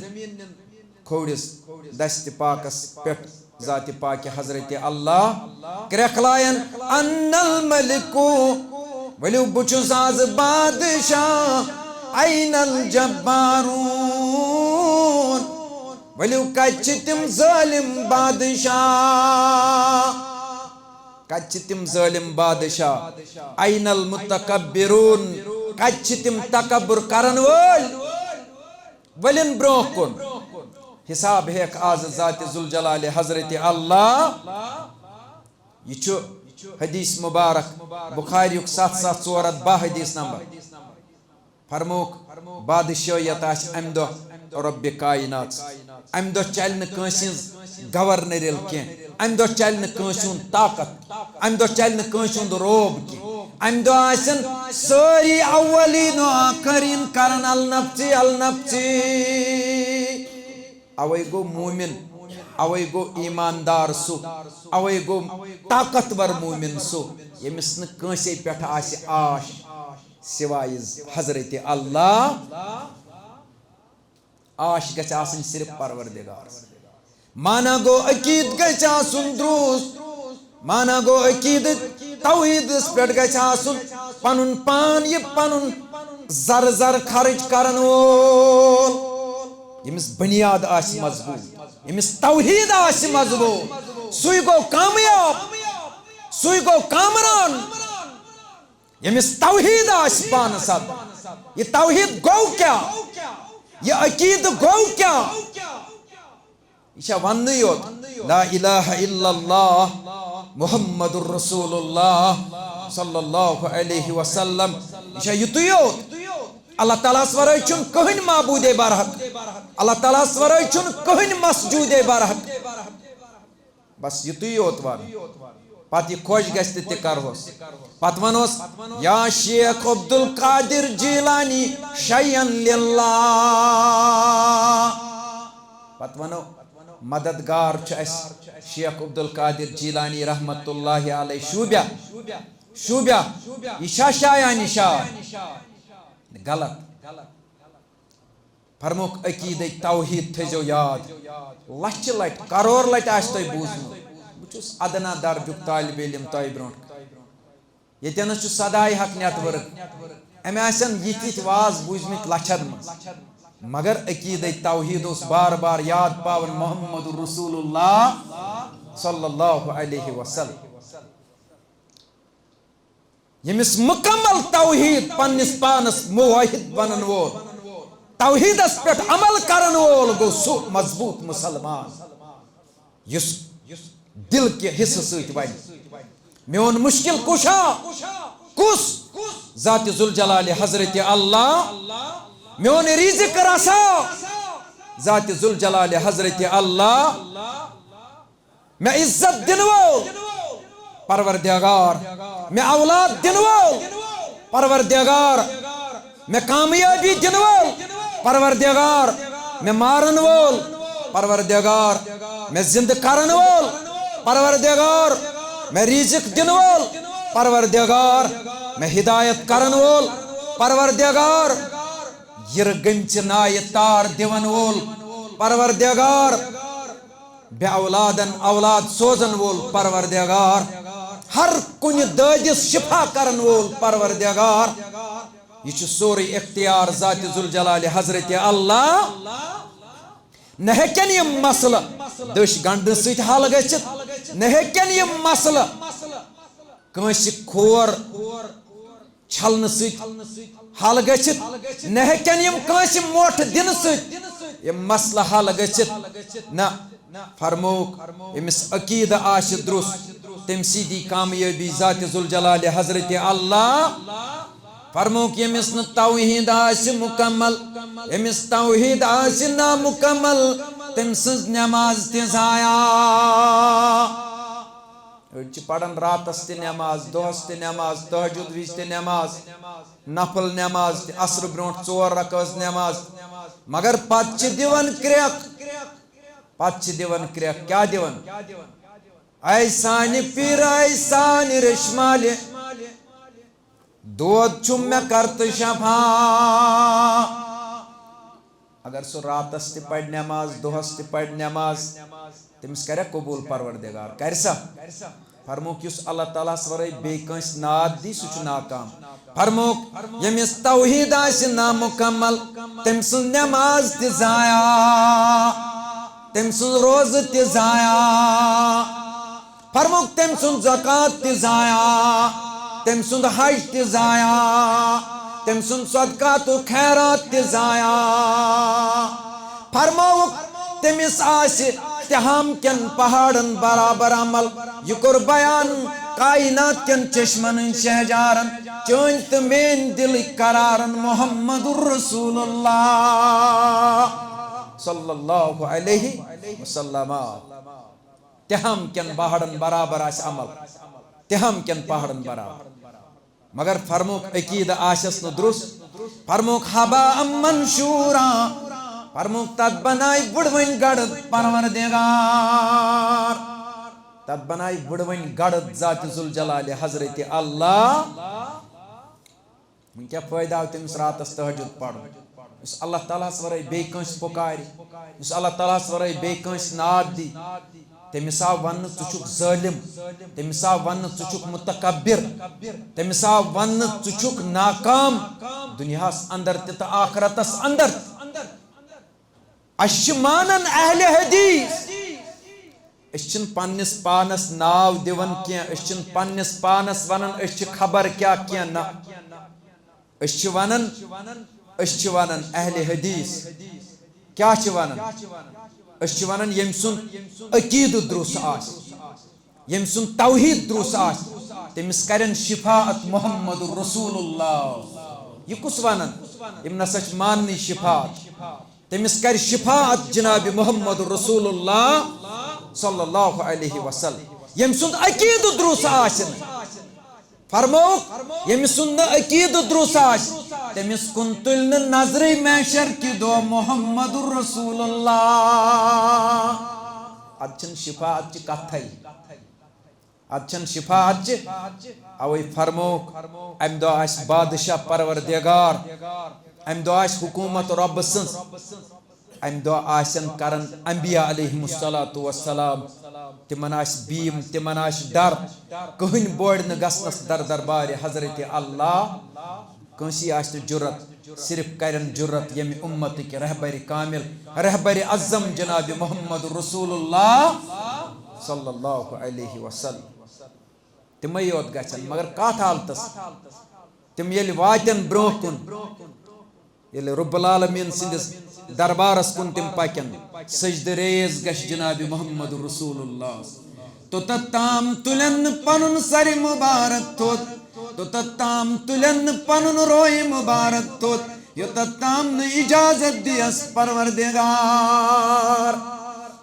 کھوڑیس دست پاکس پیٹ ذات پاک حضرت اللہ کرکلائن ان الملکو ولیو بچو ساز بادشاہ این الجبارون ولیو کچتم ظالم بادشاہ کچتم ظالم بادشاہ این المتکبرون کچتم تکبر کرن ولن برونہ کن حساب ہیک آز ذات ذوالجلال حضرت اللہ یہ چھو حدیث مبارک بخاری 7742 حدیث نمبر فرموک بادشاہیت آس ام دو رب کائنات ام دہ چل نہ کٲنٛسہِ ہٕنٛز گورنریل کینٛہہ ام دہ چل نہ کٲنٛسہِ ہُنٛد طاقت ام دہ چل نہ کٲنٛسہِ ہُنٛد روب کینٛہہ ام دہ آسن سٲری اولین و آخرین کرن النفسی النفسی اوے گو مومن اوے گو ایماندار سو اوے گو طاقتور مومن سو یمس نہ کٲنٛسے پٮ۪ٹھ آسہِ آش سوائے حضرت اللہ آش گژھِ آسٕنۍ صرف پروردگار مانا گو عقید گژھِ آسُن درست مانا گو عقید توحیدس پٮ۪ٹھ گژھِ آسُن پنُن پان یہِ پنُن زر زر خرچ کرن وول یمس بنیاد آسہِ مضبوط یمس توحید آسہِ مضبوط سُے گو کامیاب سُے گو کامران یمس توحید آسہِ پانہٕ سب یہ توحید گو کیا یہ عقید گو کیا یہ وننے یوت لا الہ الا اللہ محمد الرسول اللہ صلی اللہ علیہ وسلم یہ یتُے یوت اللہ تعالیٰ ورٲے چھُنہٕ کٕہٕنۍ معبوٗدِ برحق اللہ تعالیٰ ورٲے چھُنہٕ کٕہٕنۍ مسجوٗدِ برحق بس یتُے یوت ون پتہٕ یہِ خۄش گژھِ تہِ کرہوس پتہٕ ونہوس یا شیخ عبد القادر جیلانی شیئن للہ پتہٕ ونو مددگار چھُ اسہِ شیخ عبد القادر جیلانی رحمت اللہ علیہ شوبیا یہ شایانی شاہ غلط فرموک عقیدہ توحید تھزو یاد لچھ لٹ کرور لٹ آس تہ بوزمت بہت ادنا درجک طالب علم تہ برونٹ یتنس صدائے حق نیٹ ورک ام آسن یہ واز بوزمت لچھن مز مگر عقیدہ توحید اس بار بار یاد پاون محمد رسول اللہ صلی اللہ علیہ وسلم یمس مکمل توحید پنس پانس موحد بنن وول توحیدس پہ عمل کرن وول گو سو مضبوط مسلمان یس دل کے حصہ ست ون میون مشکل کشا کس ذات ذوالجلال حضرت اللہ میون رزق رسا ذات ذوالجلال حضرت اللہ میں عزت دن وول پروردگار میں اولاد دن وول پروردگار میں کامیابی دن وول پروردگار میں مارن وول پروردگار میں زند کرن وول پروردگار میں رزق دن وول پروردگار میں ہدایت کرن وول پروردگار یرگنچ نائے تار دیون وول پروردگار بے اولادن اولاد سوزن وول پروردگار ہر کن دادس شفا کرن وول پروردگار یہ سوری اختیار ذات ذوالجلال حضرت اللہ نہ ہیکن یہ مسئلہ دش گنڈ ست حل گژھت نہ ہیکن یہ مسئلہ کنس کھور چھلن ست حل گژھت نہ ہیکن یم کنس موٹ دن ست یہ مسئلہ حل گژھت نہ فرموک امس عقیدہ آش درست تم سیدھی کامیابی ذات ذوالجلال حضرت اللہ فرموک یمس نہ توحید آس مکمل یمس توحید آس نامکمل تم سز نماز تہ ضایع أڑۍ چھِ پران راتس تہ نماز دۄہس تہ نماز تہجد وز تہ نماز نفل نماز تہ عصر برونٹ 4 رکعت نماز مگر پتہٕ چھِ دِوان کرٛٮ۪کھ کیا دِوان اے سانہِ پیر اے سانہِ ریشمالہِ دود چھُم مےٚ کرتہٕ شفا اگر سُہ راتس تہِ پرِ نماز دۄہس تہِ پرِ نماز تٔمِس کریا قبوٗل پروردگار کرِ سا فرموک یُس اللہ تعالیٰ ہس ورٲے بیٚیہِ کٲنٛسہِ ناد دی سُہ چھُ ناکام فرموک ییٚمِس توحیٖد آسہِ نامُکمل تٔمۍ سٕنٛز نماز تہِ ضایع تٔمۍ سٕنٛز روزٕ تہِ ضایع فرموک تٔمۍ سُنٛد زکات تہِ ضایع تٔمۍ سُنٛد حج تہِ ضایع تٔمۍ سُنٛد صدقات و خیرات تہِ ضایع فرموک تٔمِس آسہِ تہام کٮ۪ن پہاڑن برابر عمل یہ کوٚر بیان کائنات کٮ۪ن چشمن ہٕنٛدۍ شہجارن چٲنۍ تہٕ میٲنۍ دلٕکۍ قرارن محمد رسول اللہ صلی اللہ علیہ وسلم تہم کن پہاڑن برابر آس عمل تہم کن پہاڑن برابر مگر فرموک عقید آسس درست فرموک حبا منشورا فرموک تت بنائی بڑوین گڑد پروردگار تت بنائی بڑوین گڑد ذات ذوالجلال حضرت اللہ من کیا فائدہ آو تمس راتس تہجد پڑھن اس اللہ تعالیٰ ورٲے بیٚیہِ کٲنٛسہِ پُکارِ اس اللہ تعالیٰ ورٲے بیٚیہِ کٲنٛسہِ ناد دی تٔمِس آو وننہٕ ژٕ چھُکھ ظٲلِم تٔمِس آو وننہٕ ژٕ چھُکھ متکبر تٔمِس آو وننہٕ ژٕ چھُکھ ناکام دُنیاہس اندر تہِ تہٕ آخرتس اندر أسۍ چھِ مانان اہلِ حدیث أسۍ چھِنہٕ پننِس پانس ناو دِوان کینٛہہ أسۍ چھِنہٕ پننِس پانس ونان أسۍ چھِ خبر کیٛاہ کینٛہہ نہ أسۍ چھِ ونان اہلِ حدیث کیٛاہ چھِ ونان أسۍ چھِ ونان ییٚمہِ سُنٛد عقیدٕ درُست آسہِ ییٚمہِ سُنٛد توحیٖد درُست آسہِ تٔمِس کرن شفاعت محمد رسول اللہ یہ کُس ونان یِم نسا چھِ ماننٕے شفاعت تٔمِس کرِ شفاعت جناب محمد رسول اللہ صلی اللہ علیہ وسلم ییٚمہِ سُنٛد عقیدٕ درُست آسہِ نہٕ فرموک ییٚمِس سُنٛد نہٕ عقیدٕ درُست آسہِ تٔمِس کُن تُلہِ نہٕ نظرٕے محشر کہِ دۄہ محمد رسول اللہ ادٕ چھنہٕ شفاعت چہِ کتھے ادٕ چھنہٕ شفاعت چہِ اوے فرموک امہِ دۄہ آسہِ بادشاہ پروردگار امہِ دۄہ آسہِ حکوٗمت رۄبہٕ سٕنٛز امہِ دۄہ آسن کرن انبیاء علیہم الصلاۃ والسلام تمن آسہِ بیٖم تمن آسہِ ڈر کٕہٕنۍ بورِ نہٕ گژھنس در دربارِ حضرت اللہ کٲنٛسی آسہِ نہٕ جُرت صرف کرن جُرت ییٚمہِ اُمتٕکۍ رہبر کامل رہبر اعظم جناب محمد رسول اللہ صلی اللہ علیہ وسلم تِمے یوت گژھن مگر کتھ حالتس تِم ییٚلہِ واتن برونٛہہ کُن ییٚلہِ رب العالمیٖن سٕنٛدِس دربارس کُن تِم پکن سجدٕ ریز گژھِ جناب محمد رسول اللہ توٚتتھ تام تُلن نہٕ پنُن سرِ مُبارک تھوٚد توٚتتھ تام تُلن نہٕ پنُن رویہِ مُبارک تھوٚد یوٚتتھ تام نہٕ اجازت دِیس پروردگار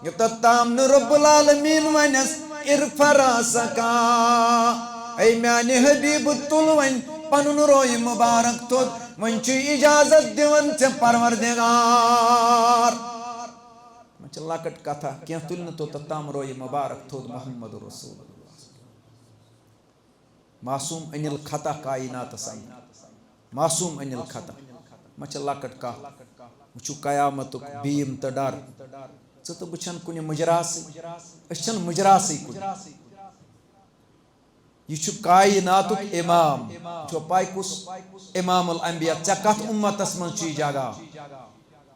یوٚتتھ تام نہٕ رب العالمیٖن ونٮ۪س ارفع راسکا اے میانہِ حبیٖبہٕ تُل وۄنۍ پنُن رویہِ مُبارک تھوٚد وۄنۍ چھُ اجازت دِوان ژےٚ پروردگار وۄنۍ چھِ لۄکٕٹ کتھا کینٛہہ تُلہِ نہٕ توٚتتھ تام رویہِ مُبارک تھوٚد محمد رسول اللہ معصوٗم انِل خطا کایناتس اندر معصوٗم انِل خطا ما چھِ لۄکٕٹ کتھ وٕچھِو قیامتُک بیٖم تہٕ ڈر ژٕ تہٕ بہٕ چھَنہٕ کُنہِ مُجراسٕے أسۍ چھِنہٕ مُجراسٕے کُنہِ یہ چھُ کائناتُک امام چھو پاے کُس امام الانبیاء ژےٚ کتھ اُمتس منٛز چھُے جگہ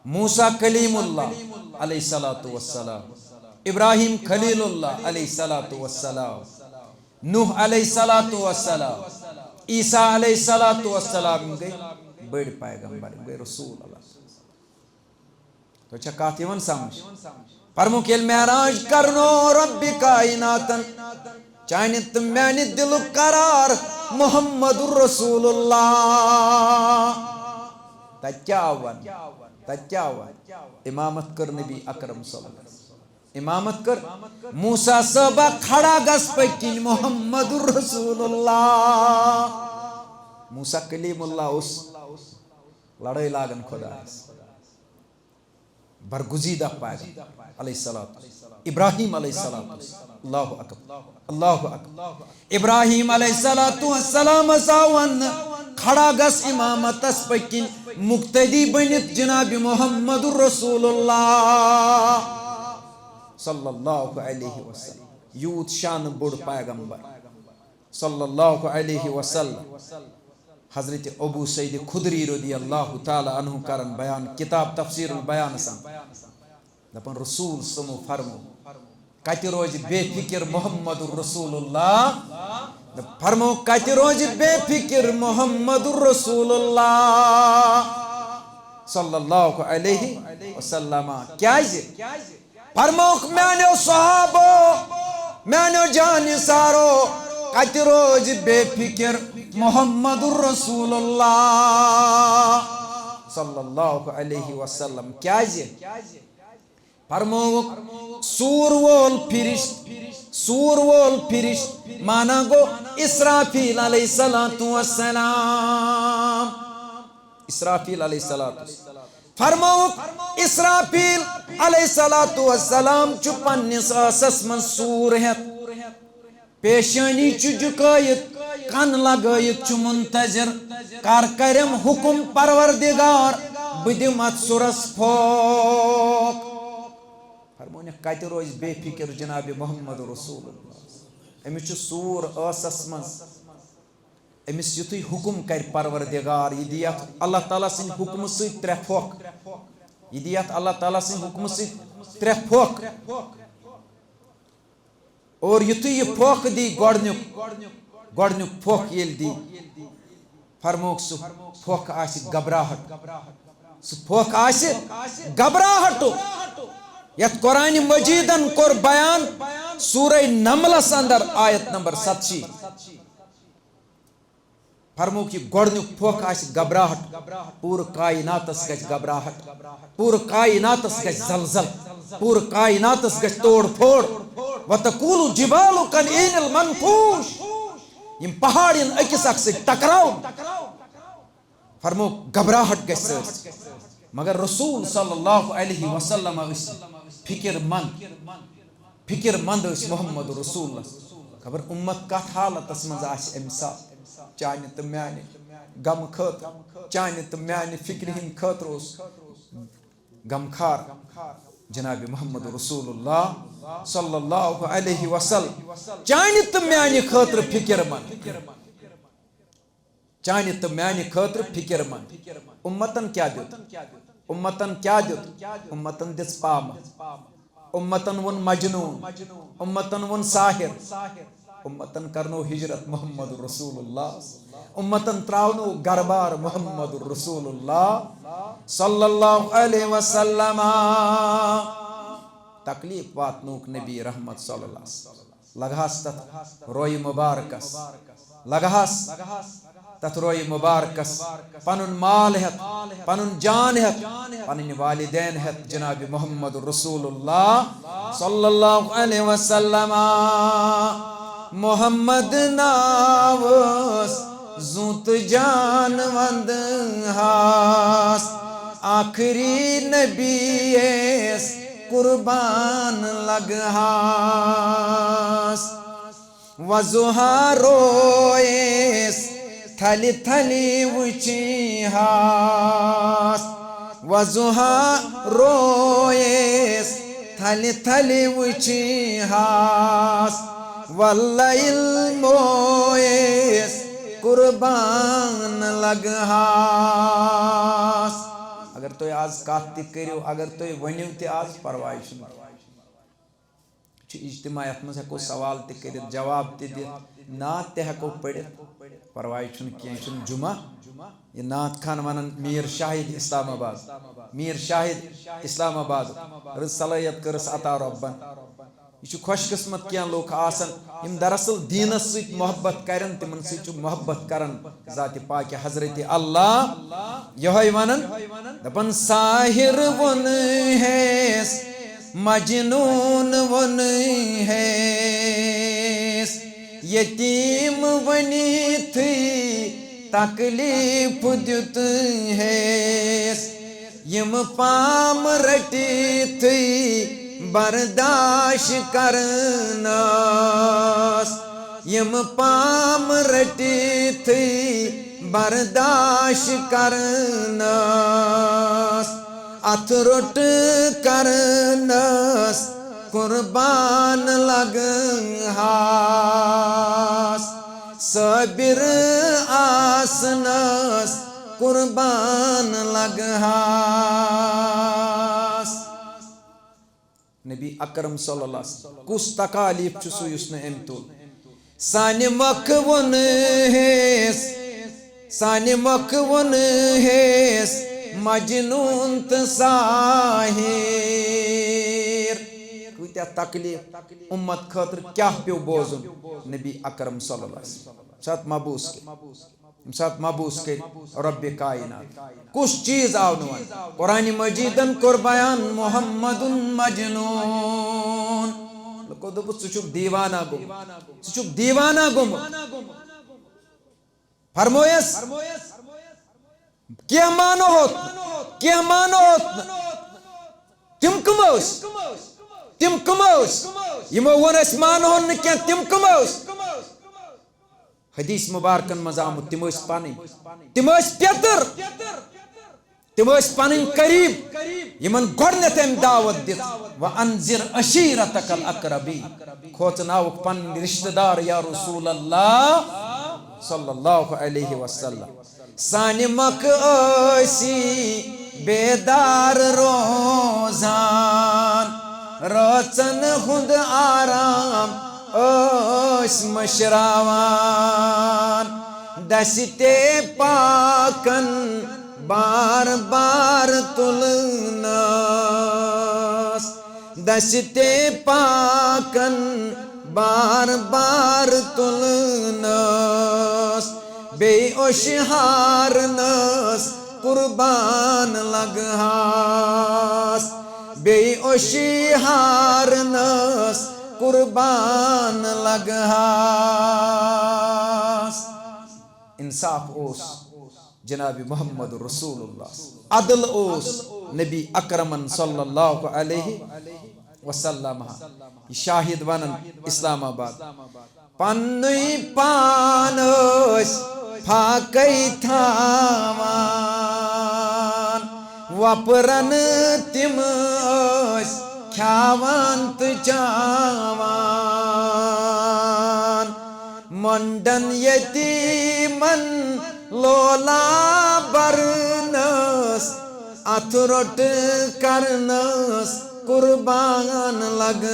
موسیٰ کلیم اللہ علیہ الصلوۃ والسلام ابراہیم خلیل اللہ علیہ الصلوۃ والسلام نوح علیہ الصلوۃ والسلام عیسیٰ علیہ الصلوۃ والسلام یِم گٔے بٔڑۍ پیغمبر یِم گٔے رسول اللہ تو چھا کتھ یِوان سمجھ فرموک ییٚلہِ معراج کرنو ربِ کائناتن چانہِ تہٕ میانہِ دلُک قرار محمد رسول اللہ تتہِ کیٛاہ آو وننہٕ تتہِ کیٛاہ آو وننہٕ امامت کٔر نبی اکرم صلی اللہ علیہ وسلم امامت کٔر موسیٰ صٲبا کھڑا گژھ پٔکۍ کِنۍ محمد رسول اللہ موسیٰ کلیم اللہ اوس لڑٲے لاگان خۄدایس برگزیدہ پیغمبر علیہ السلام ابراہیم علیہ السلام اللہ اکبر اللہ اکبر ابراہیم علیہ السلام آو کھڑا گژھ امامتس پٔکۍ کِنۍ مقتدی بٔنِتھ جناب محمد رسول اللہ صلی اللہ علیہ وسلم یوت شان بوٚڑ پیغمبر صلی اللہ علیہ وسلم حضرت ابو سعید خدری رضی اللہ تعالیٰ عنہ کرن بیان کتاب تفسیر البیان سان دپن رسول سمو فرمو کتہِ روزِ بے فکر محمد رسول اللہ فرمو کتہِ روزِ بے فکر محمد رسول اللہ صلی اللہ علیہ وسلم کیازِ فرموک میانیو صحابو میانیو جانثارو کتہِ روزِ بے فکر محمد رسول اللہ صلی اللہ علیہ وسلم کیازِ فرموک سور وول فرشت مانا گو اسرافیل علیہ السلام. اسرافیل علیہ السلام فرموک اسرافیل علیہ السلام چھ پنس آسس من سور ہت پیشانی چھ جھکائیت کن لگائیت چھ منتظر کر کرم حکم پروردگار بدم ات سورس پھوک. فرمون کت روز بے فکر جناب محمد رسول اللہ. امس چھ سور آسس من امس یتھے حکم کر پروردگار یہ دیت اللہ تعالیٰ سن حکم ست ترے پھوک. یہ دیت اللہ تعالیٰ سن حکم ست ترے پھوک. اور یتھے یہ پھوک دی گۄڈنیُک پھوک ییٚلہِ دی فرموک سُہ پھوک آسہِ گھبراہٹ. سُہ پھوک آسہِ گھبراہٹُک یتھ قرآن مجیدن کور بیان سورہ نملس اندر آیت نمبر 87. فرموک یہ گۄڈنیُک پھوک آسہِ گھبراہٹ. پوٗرٕ کائناتس گژھِ گھبراہٹ. پوٗرٕ کائناتس گژھِ زلزل. پوٗرٕ کائناتس گژھِ توڑ پھوڑ. وَتَقُولُ جِبَالُ كَالْعِهْنِ الْمَنْفُوشِ یم پہاڑین أکِس اکھ سۭتۍ ٹکراون. فرموک گھبراہٹ گژھِ سٲرسٕے. مگر رسول صلی اللہ علیہ وسلم فکر مند محمد رسول اللہ. خبر امت کت حالتس مز امہ سات چانہ تو میانہ غم خاطر چانہ تو میانہ فکر ہند خاطر غم خار جناب محمد رسول اللہ صلی اللہ علیہ وسلم چانہ تو میانہ خاطر فکر مند. چانہ تو میانہ خاطر فکر مند. امتن کیا دیت امتن دس پامہ. امتن ون مجنون. امتن ون ساحر. امتن کرنو ہجرت محمد رسول اللہ. امتن تراونو گربار محمد رسول اللہ صلی اللہ علیہ وسلم. تکلیف واتنوک نبی رحمت صلی اللہ علیہ وسلم. لگہاس تت روی مبارکس. لگہاس تت روی مبارکس پنن مال ہت پنن جان ہت پنن والدین ہت جناب محمد رسول اللہ صلی اللہ علیہ وسلم. محمد ناوس زوت جان وند ہاس آخری نبی ایس قربان لگہاس. وضحا رویس تھلی تھلی وچی ہاس. وضحا رویس تھلی تھلی وچی ہاس. واللیل مویس قربان لگہاس. اگر تو آز کات تہ کریو اگر تو ونیو تہ آز پرواہ چھنہ. اجتماع ات مز ہیکو سوال تہ کرت جواب تہ دت نعت تہ ہیکو پڑھت پرواہ چھنہ کینٛہہ. چھنہ جمعہ یہ نعت خان ونان میر شاہد اسلام آباد. میر شاہد اسلام آباد رٕژ صلٲحیت کٔرٕس عطا رۄبن. یہ خوش قسمت کینٛہہ لوٗکھ آسان یم دراصل دینس سۭتۍ محبت کرن تمن سۭتۍ چھُ محبت کران ذات پاک حضرت اللہ. یہوے ونان دپان ساحر ون ہیس مجنون ون ہیس یتیم ونیتھٕے تکلیف دیت ہیس. یم پام رٹیتھٕے برداشت کرناس. یم پام رٹیتھٕے برداشت کرناس. اتھ روٹ کرناس قربان لگہاس. صابر آسناس قربان لگہاس. نبی اکرم صلی اللہ علیہ وسلم کس تکالیف چھ سو یس ام تل. سانہ مکھ ون ہیس سانہ مکھ ون ہیس مجنون تو ساحر. کتیا تکلیف امت خاطر کیا پیو بوزن نبی اکرم صلی اللہ علیہ وسلم. سات مبوس کے سات مبوس کے رب کائنات کس چیز آو نوان قرآن مجیدن کر بیان محمد مجنون لکو دو بس سچک دیوانہ گم سچک دیوانہ گم فرمویس کیا مانو ہوت تم کموس یمو ون اس مانو ہون کیا تم کموس حدیث مبارکن مزامت تم اس پانی تم اس پیتر تم اس پانی قریب یمن گورنت ام دعوت دیت وانذر عشیرتک الاقربی کھوچناوک پن رشتہ دار یا رسول اللہ صلی اللہ علیہ وسلم سانی مک ایسی بیدار روزان رچن خود آرام اس مشراوان دستے پاکن بار بار تلناس دستے پاکن بار بار تلناس بے اشہارناس قربان لگہاس بے اشہارناس قربان لگہاس انصاف اوس جناب محمد رسول اللہ عدل اوس نبی اکرمن صلی اللہ علیہ وسلم شاہد ونن اسلام آباد پنوی پانس پھاکی تھاوان وپرن تم اس کھاوان تچاوان منڈن یتیمن لولا برنس اتھرٹ کرنس قربان لگہاس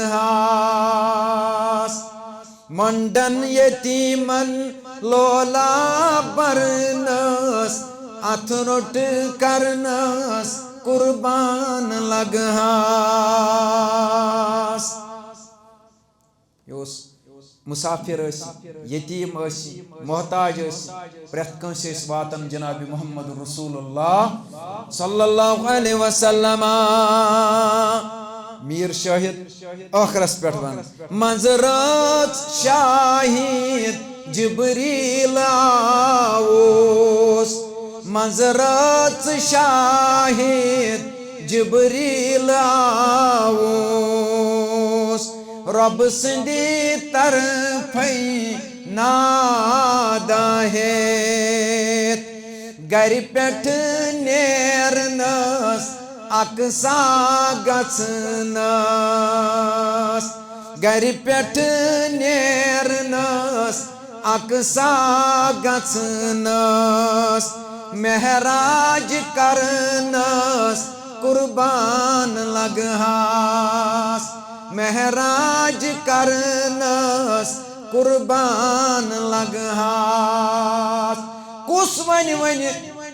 منڈن یتیمن لولا برنس اتھرٹ کرنس قربان لگہاس یوس مسافر یتیم محتاج پریت کنس واتن جناب محمد رسول اللہ صلی اللہ علیہ وسلم میر شاہد آخرس پہ منظرات شاہد جبریل آوس منظرات شاہد جبریل آوس رب سندی طرفی نادا ہیت گری پیٹھ نیرنس اقصا گچنس گری پیٹھ نیرنس اقصا گچنس مہراج کرنس قربان لگہاس مہراج کرنس قربان لگہاس کس ون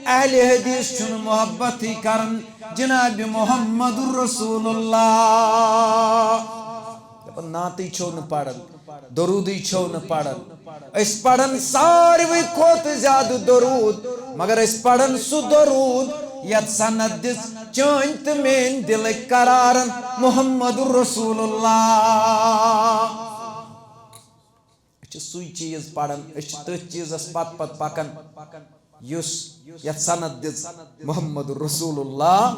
اہل حدیث چھن محبت ہی کرن جناب محمد رسول اللہ ناتی چھو نہ پڑھن درودی چھو نہ پڑھن اس پڑھن ساروی کھوت زیادہ درود مگر اس پڑھن سو درود یت سند دس چانت مین دل قرارن محمد رسول اللہ سوئی چیز پڑھن تھی چیز پت پت پکن یس یت سند دس محمد رسول اللہ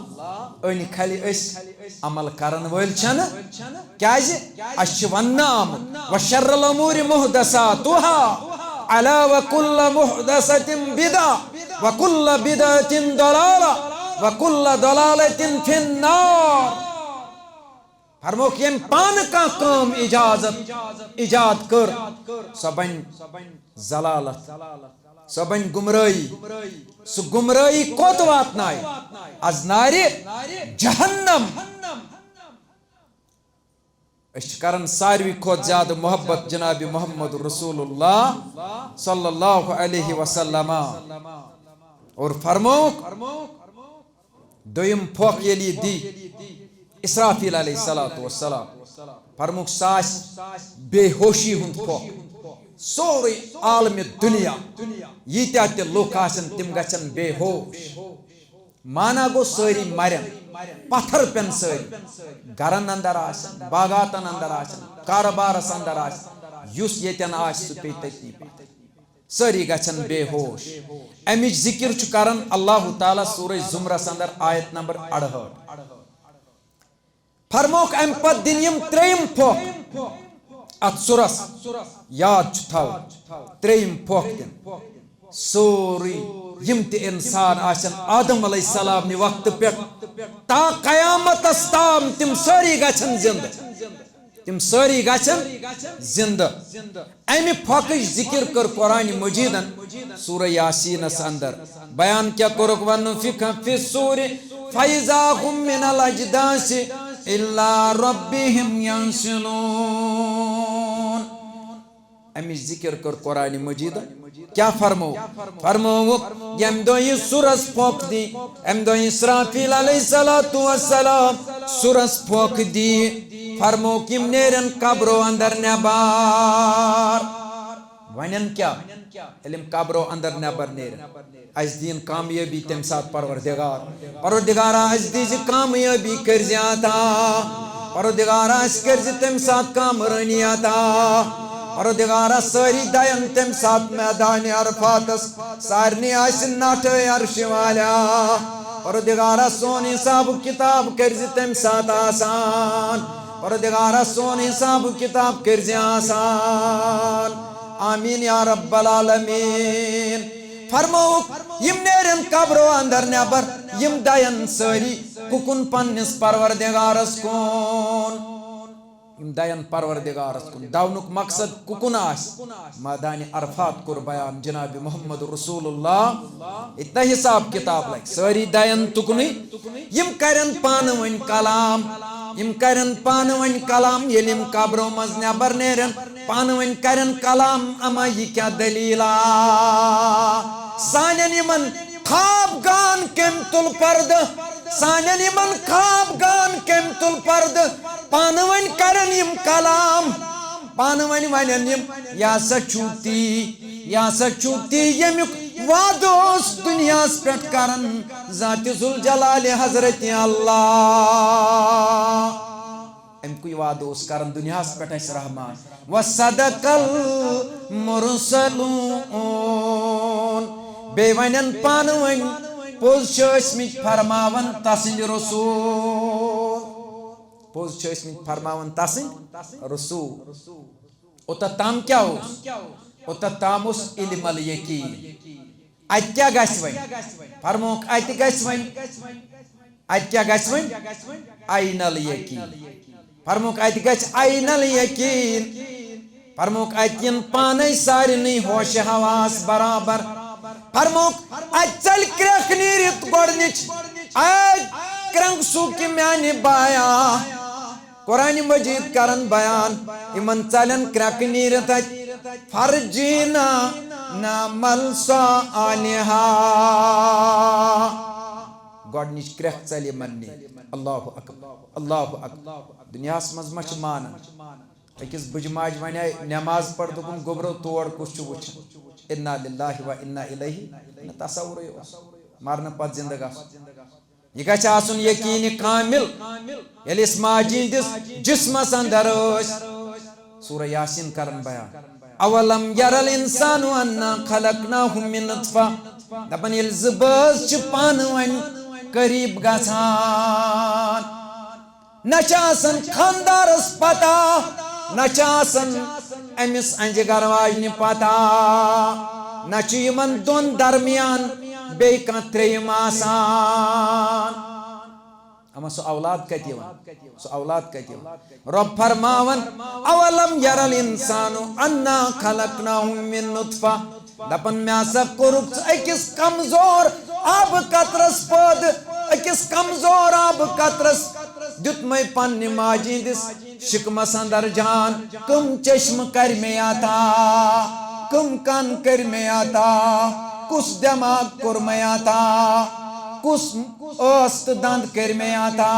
ان کھلی اس عمل کرن ول چھن کیازِ اش ونام وشر الامور محدثاتها الا وكل محدثة بدعة وكل بدعة ضلالة وكل ضلالة في النار فرموک یم پان کا کام ایجاد کر سبن ضلالت سبن گمرائی سو گمرائی کوت واتنائی از نار جہنم اس کرن ساروی کھوت زیادہ محبت جناب محمد رسول اللہ صلی اللہ علیہ وسلم اور فرموک دویم پھوک یلی دی اسرافیل علیہ السلام فرموک ساس بے ہوشی ہند پھوک سوری عالم دنیا ییتیا تہ لوک آسن تم گژھن بے ہوش مانا گو ساری مرن پتھر پین ساری گرن اندر آسن باغاتن اندر آسن کاروبارس اندر آسن یس یتن آس سہ پی تتی ساری گژھن بے ہوش امچ ذکر چھ کرن اللہ تعالی سورہ زمرس اندر آیت نمبر 68 فرموک ام پت دن یم تریم پھوک ات سورس یاد چھ تھو تریم پھوک دن سوری یم تہ انسان آسن آدم علیہ السلام نی وقت پہ تا قیامت تام تم ساری گژھن زندہ تم ساری گژھن زندہ امہ پھوکچ ذکر کر قرآن مجیدن سورہ یاسینس اندر بیان کیا کرک ونفخ فی الصور فاذا هم من الاجداث الا ربهم ينسلون امچ ذکر کر قرآن مجید کیا فرمو یم دو یہ سورس پھوک دی ام دو اسرافیل علیہ السلام سورس پھوک دی فرمو کم نیرن قبرو اندر نبار ونن کیا علم قبرو اندر نبر نیرن از دین کامیابی تم ساتھ پروردگارا از دیز کامیابی کرزی آتا پروردگارا اس کرزی تم ساتھ کامرانی آتا پروردگارا ساری دائن تم ساتھ میدان عرفاتس سارنی آسن ناٹھ عرش والا پروردگارا سون حساب کتاب کرزی تم ساتھ آسان پروردگارا سون حساب کتاب کرزی آسان آمین یا رب العالمین فرمو یم نیرن قبرو اندر نبر یم دائن ساری ککن پنس پروردگارس کون یم دائن پروردگارس کن داونک مقصد ککن آس میدان عرفات کر بیان جناب محمد رسول اللہ اتنا حساب کتاب لگ ساری دائن تکنی یم کرن پانوین کلام یم کرن پانوین کلام یلیم قبرو مز نبر نیرن پانوین کرن کلام اما یہ کیا دلیلا سانن یمن خواب گان کم تل پرد سانن یمن خواب گان کم تل پرد پانوین کرن یم کلام پانوین ونن یم یا سا چھوتی یمیک وادوس دنیا سپیٹ کرن ذات ذوالجلال حضرت اللہ ام کوئی وادوس کرن دنیا سپیٹ اس رحمان وصدق المرسلون بے ونن پانوین پوز چھ فرماون تسند رسول پوز چھ فرماون تسند رسول اوتا تام کیا ہو اوتا تام اس علم الیقین ات کیا گژھِ وۄنۍ فرموک ات گژھِ وۄنۍ ات کیا گژھِ وۄنۍ عین الیقین فرموک ات گژھِ عین الیقین فرموک ات ین پانے سارنی ہوش حواس برابر فرموک ات چل کرکھ نیرت گۄڈنِچ ات کرنگ سوٗکہِ میانہِ بایا قرآن مجید کرن بیان یمن چلن کرکھ نیرت ات فرجینا نعمل صالحا گۄڈنِچ کرکھ ژل یمن نی اللہ اکبر دنیاس مز ما چھ مانن اکس بجماج ونے نماز پڑھ دکن گوبرو توڑ کس چھ وچھن انا للہ و انا الیہ تصور مرن پت زندگا یہ گژھِ آسن یقین کامل ییٚلہِ أسۍ ماجہِ ہٕنٛدِس جسمس اندر سورہ یاسین کرن بیان اولم یرل انسان انا خلقناہ من نطفہ دپن ییٚلہِ زٕ بٲژ چھِ پانہٕ ؤنۍ قریب گژھان نہ چھِ آسان خاندارس پتہ نہ چھِ آسان أمِس انجہِ گر واجنہِ پتہ نہ چھُ یِمن دۄن درمیان بیٚیہِ کانٛہہ ترٛیٚیِم آسان اما سُہ اولاد کتہِ یِوان رب فرماون اولم یرل انسانو انا خلقناہ من نطفہ دپن مےٚ ہسا کوٚرُکھ ژٕ أکِس کمزور آبہٕ قطرس پٲدٕ أکِس کمزور آبہٕ قطرس دیُتمے پننہِ ماجہِ ہٕنٛدِس شکمس اندر جان کم چشمہٕ کر مےٚ عطا کم کن کر مےٚ عطا کُس دٮ۪ماغ کوٚر مےٚ عطا کُس ٲس تہٕ دند کٔرۍ مےٚ عطا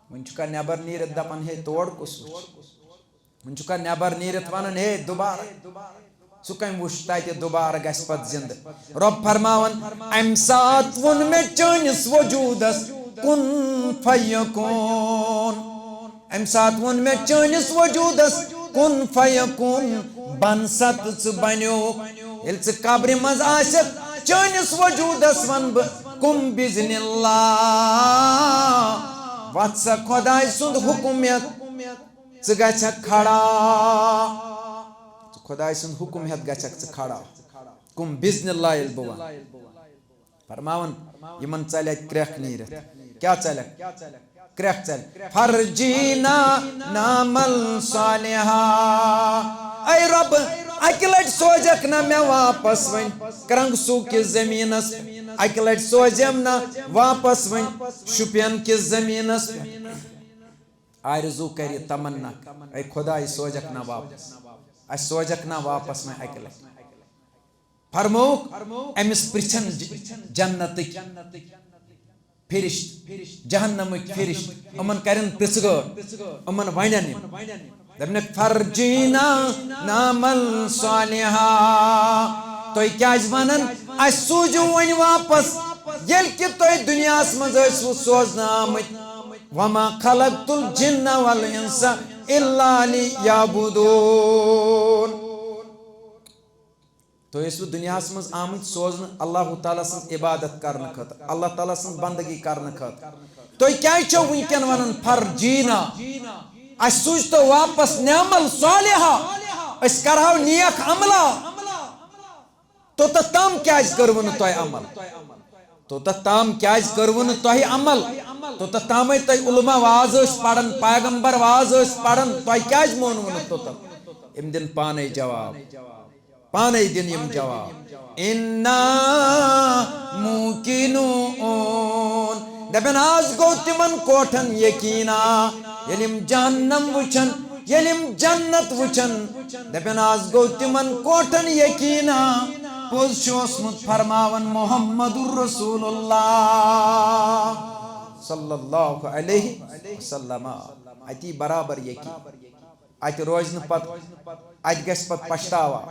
وۄنۍ چھُکھا نٮ۪بر نیٖرِتھ دپان ہے تور کُس وٕچھ ون چکا نیبر نیرت ونن ہے دوبارہ سہ کم وش تتہ دوبارہ گژھِ پتہٕ زندٕ رب فرماون امہِ ساتہٕ ووٚن مےٚ چٲنِس وجوٗدس کُن فیکون امہِ ساتہٕ ووٚن مےٚ چٲنِس وجوٗدس کُن فیکون بن سا تہٕ ژٕ بنیوکھ ییٚلہِ ژٕ قبرِ منٛز آسکھ چٲنِس وجوٗدس ون بہٕ کُم بِزنِ اللہ وتھ سا خۄداے سُنٛد حُکم ہٮ۪تھ ژٕ گژھکھ کھڑا خداے سُنٛد حُکم ہٮ۪تھ گژھکھ ژٕ کھڑا کُم بِزنِ اللہ ییٚلہِ بہٕ ونہٕ فرماوان یِمن ژلہِ اتہِ کرٛٮ۪کھ نیٖرِتھ کیٛاہ ژلکھ کرٛٮ۪کھ ژلہِ فرجینا نامل صالحا اے رۄب اکہِ لٹہِ سوزکھ نا مےٚ واپس وۄنۍ کرنٛگ سوٗ کِس زٔمیٖنس اکہِ لٹہِ سوزیم نا واپس وۄنۍ شُپین کِس زٔمیٖنس آرزوٗ کرِ تمنا اے خۄداے سوزکھ نا واپس اس سوزکھ نا واپس وۄنۍ اکہِ لٹہِ فرمووُکھ أمِس پرٛژھن جنتٕکۍ فرشت جہنمٕکۍ فرشت یِمن کرن پرٛژھٕ گٲر یِمن ونن یِم دپنکھ فرجینا نامل صالحا تُہۍ کیازِ ونان اسہِ سوٗزِو وۄنۍ واپس ییٚلہِ کہِ تُہۍ دُنیاہس منٛز ٲسوٕ سوزنہٕ آمٕتۍ وما خلقت الجن والانس الا ليعبدون تُہۍ ٲسوٕ دُنیاہس منٛز آمٕتۍ سوزنہٕ اللہ تعالیٰ سٕنٛز عبادت کرنہٕ خٲطرٕ اللہ تعالیٰ سٕنٛز بندگی کرنہٕ خٲطرٕ تُہۍ کیازِ چھِو وٕنکٮ۪ن ونان فرجینا اسہِ سوٗزتو واپس نعمل صالحا أسۍ کرہو نیک عملا توٚتتھ تام کیازِ کٔروٕ نہٕ تۄہہِ عمل توٚتتھ تام کیازِ کٔروٕ نہٕ تۄہہِ عمل توٚتتھ تامے تۄہہِ علما واز ٲسۍ پران پیغمبر واز ٲسۍ پران تۄہہِ کیازِ مونوٕ نہٕ توٚتتھ یِم دِن پانے جواب پانے دِن یِم جواب انا موقنون دپن آز گوٚو تِمن کوٹھن یقینا ییٚلہِ یِم جہنم وٕچھن ییٚلہِ یِم جنت وٕچھن دپن آز گوٚو تِمن کوٹھن یقینا پوٚز چھُ اوسمُت فرماوان محمد رسول اللہ صلی اللہ علیہ وسلم اتی برابر یقین اتہِ روزِ نہٕ پتہٕ اتہِ گژھِ پتہٕ پشتاوا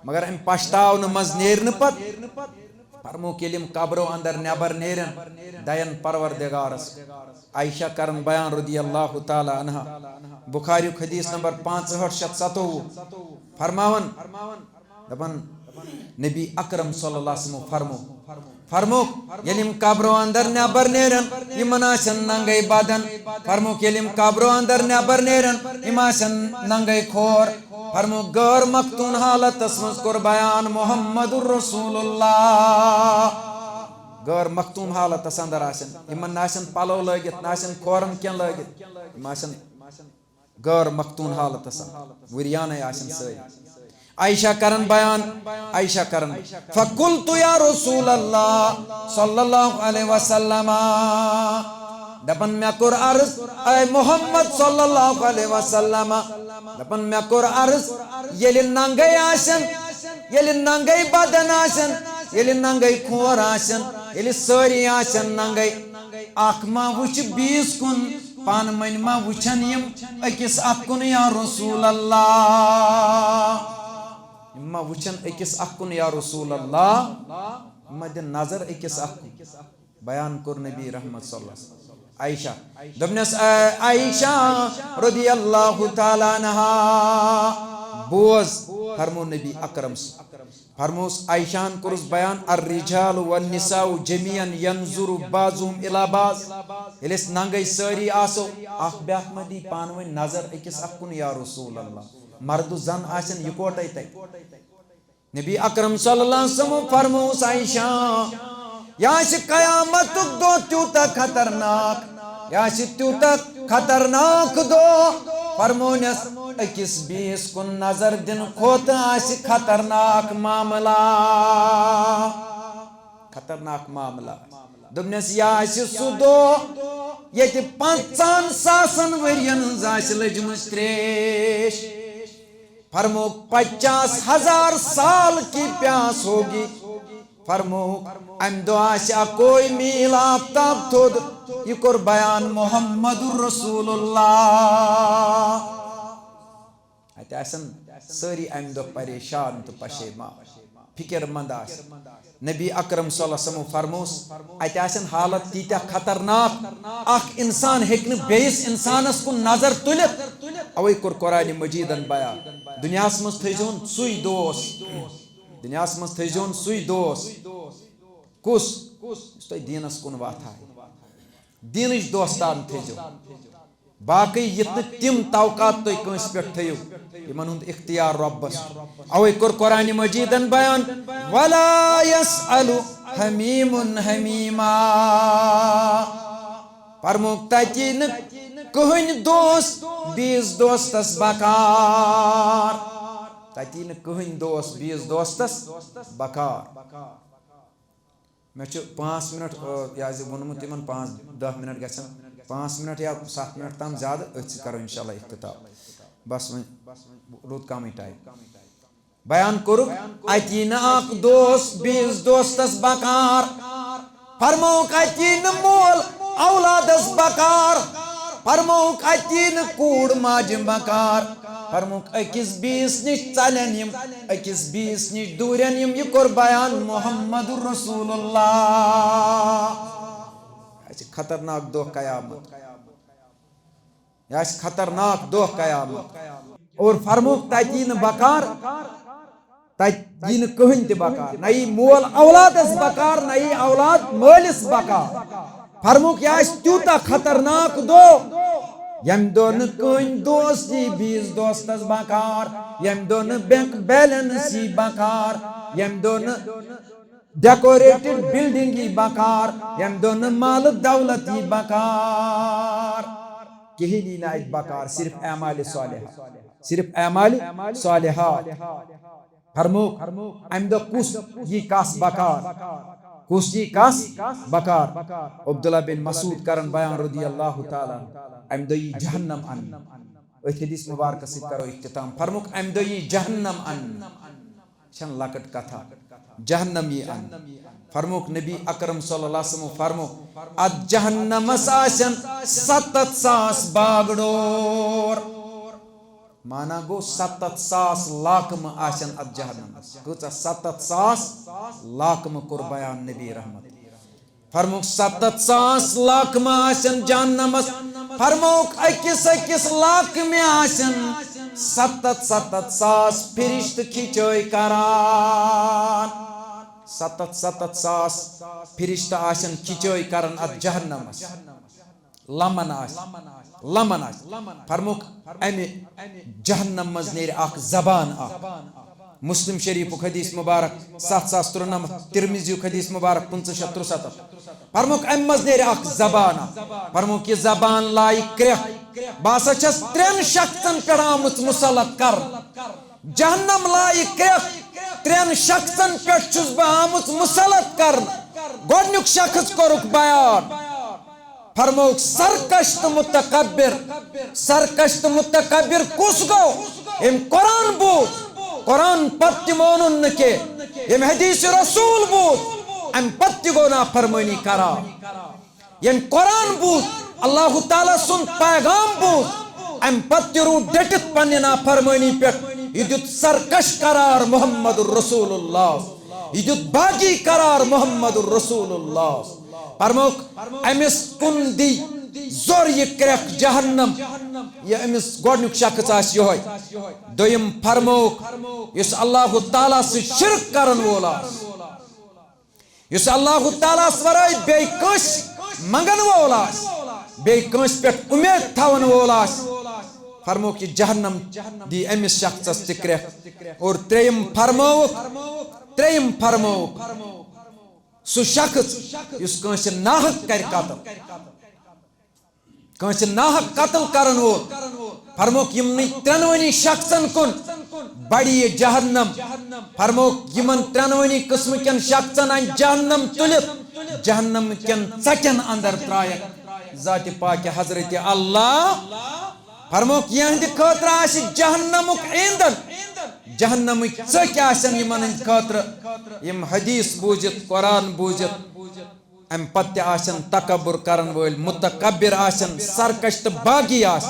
مگر امہِ پشتاونہٕ منٛز نیرِ نہٕ پتہٕ فرمووُکھ ییٚلہِ یِم قبرو اندر نٮ۪بر نیرن دین پروردگارس عائشہ کرن بیان رضی اللہ تعالیٰ عنہا بخاریُک حدیث نمبر 6557 فرماون دپن نبی اکرم صلی اللہ علیہ وسلم فرمووُکھ ییٚلہِ یِم قبرو اندر نٮ۪بر نیرن یِمن آسن ننگے بدن فرمووُکھ ییٚلہِ یِم قبرو اندر نٮ۪بر نیرن یِم آسن ننگے کھور فرمووُکھ غٲر مختوٗن حالتس منٛز کوٚر بیان محمد رسول اللہ غٲر مختوٗم حالتس اندر آسن یِمن نہ آسن پلو لٲگِتھ نہ آسن کھورن کینٛہہ لٲگِتھ یِم آسن غٲر مختوٗن حالتس اندر ؤریانے آسن سٲری عائشہ کرن بیان عائشہ کرن فقلت یا رسول اللہ صلی اللہ علیہ وسلم دپن مےٚ کوٚر عرض اے محمد صلی اللہ علیہ وسلم دپن مےٚ کوٚر عرض ییٚلہِ ننگے آسن ییٚلہِ ننگے بدن آسن ییٚلہِ ننگے کھور آسن ییٚلہِ سٲری آسن ننگے اکھ ما وٕچھِ بیٚیِس کُن پانہٕ ؤنۍ ما وٕچھن یِم أکِس اکھ کُن یا رسول اللہ ما وٕچھن أکِس اکھ کُن یا رسول اللہ ما دِن نظر أکِس اکھ کُن بیان کوٚر نبی رحمت صلی اللہ علیہ وسلم عائشہ دوٚپنس عائشہ رضی اللہ تعالیٰ عنہا بوز فرمو نبی اکرم فرموس عائشہن کوٚرُس بیان الرجال والنساء جميعا ينظر بعضهم الى بعض ییٚلہِ أسۍ ننگے سٲری آسو اکھ بیاکھ ما دی پانہٕ ؤنۍ نظر أکِس اکھ کُن یا رسول اللہ مرد و زن آسن یکوٹے تتہِ نبی اکرم صلی اللہ علیہ وسلم فرموس عائشہ یہ آسہِ قیامتُک دۄہ تیوٗتاہ خطرناک یہ آسہِ تیوٗتاہ خطرناک دۄہ فرمونس أکِس بیٚیِس کُن نظر دِنہٕ کھۄتہٕ آسہِ خطرناک معاملہ خطرناک معاملہ دوٚپنس یہِ آسہِ سُہ دۄہ ییٚتہِ 50,000 ؤرین ہٕنٛز آسہِ لٔجمٕژ تریش فرمووُکھ 50,000 سال کی پیاس ہوگی فرمووُکھ امہِ دۄہ آسہِ اکوے میٖل آفتاب تھوٚد یہِ کوٚر بیان محمد رسول اللہ آسن ساری امہ دہ پریشان تو پشیمان فکر مند آس نبی اکرم صلی اللہ علیہ وسلم فرموس ات آسن حالت تیتیا خطرناک اخ انسان ہیکن بیس انسانس کن نظر تلت اوے کور قرآن مجیدن بیان دنیاس مز تھیزون سوی دوست دنیاس مز تھیزون سوی دوست کس اس تو دینس کن واتھا دینش دوستان تھیزو باقی یتن تم توقات تو کنس پہ تھیو یمن ہند اختیار ربس اوے کور قرآن مجیدن بیان ولا يسأل حمیم حمیما فرموک تتی ن کہن دوست بیس دوستس بکار تتی ن کہن دوست بیس دوستس بکار میں 5 منٹ یاز ونمت تمن 5-10 منٹ گژھن 5 منٹ یا 7 منٹ تام زیادہ ات کرو انشاءاللہ اختتام بس رود کم ٹائم بیان کورک اتی ن اخ دوست بیس دوستس بکار فرموک اتی ن مول اولادس بکار فرموک اتی ن کوڑ ماج بکار فرموک اکس بیس نش ژلن یم اکس بیس نش دورن یم یہ کور بیان محمد رسول اللہ خطرناک دہ قیامت یہ خطرناک دہ قیامت اور فرموک تتی ن بکار تتی ن کہن تہ بکار نہ مول اولادس بکار نہ اولاد مالس بکار فرموک یہ تیوتا خطرناک دو یم دو ن کہن دوستی بیس دوستس بکار یم دو ن بینک بیلنسی بکار یم دو ن ڈیکوریٹڈ بلڈنگی بکار یم دو ن مال دولتی بکار کہینی نائت بکار صرف اعمال صالحہ صرف اعمال صالحہ فرموک ام دو کس یہ کاس بکار کس یہ کاس بکار عبداللہ بن مسعود کرن بیان رضی اللہ تعالی ام دو یہ جہنم ان ات حدیث مبارک سے کرو اختتام فرموک ام دو یہ جہنم ان چھن لکٹ کتھا جہنم یہ ان فرموک نبی اکرم صلی اللہ علیہ وسلم فرموک ات جہنم آسن 7,000 باگڈور مانا گو 7,000 لاکم آسن ات جہنم کچھ 7,000 لاکم کور بیان نبی رحمت فرموک 7,000 لاکم آسن جہنم فرموک اکس لاکم آسن 7,000 فرشت کھچوئی کران 7,000 فرشت آسن کھچوئی کران ات جہنم لمن آس فرموک امی جہنم مز نیر اخ زبان اخ مسلم شریف حدیث مبارک 7,093 ترمذی حدیث مبارک 573 فرموک ام مز نیر اخ زبان فرموک یہ زبان لائی کرخ باسا چھس 3 شخصن پر آمت مسلط کر جہنم لائی کرخ 3 شخصن پر چھس با آمت مسلط کر گوڑنک شخص کورک بیان فرموک سرکشت متکبر کس گو ام قرآن بود قرآن پتی مونن نکے یم حدیث رسول بود ام پتی گو نا فرمانی کرا یم قرآن بود اللہ تعالی سن پیغام بود ام پتی رو ڈٹت پنی نا فرمانی پیٹ یہ دیت سرکش قرار محمد رسول اللہ یہ دیت باغی قرار محمد رسول اللہ فرموک امس کن دی زور یہ کرک جہنم یہ امس گوڑنک شخص آس یہ دویم فرموک اس اللہ تعالیٰ سے شرک کرن وولا اس اللہ تعالیٰ سورائی بے کش منگن وولا بے کش پیٹ امید تھاون وولا فرموک یہ جہنم دی امس شخص تکرک اور تریم فرموک سو شخص اس کنس ناحق کر قتل کنس ناحق قتل کرن وول فرموک یمنی 3 شخصن کن بڑی جہنم فرموک یمن 3 قسم کن شخصن ان جہنم تلت جہنم کن ژٹن اندر ترائک ذات پاک حضرت اللہ فرموک یہند خاطر آس جہنمک ایندن جہنم ژٹ آسن یمن ہند خاطر یم حدیث بوزت قرآن بوزت ام پتہ آسن تکبر کرن وول متکبر آسن سرکش تو باغی آس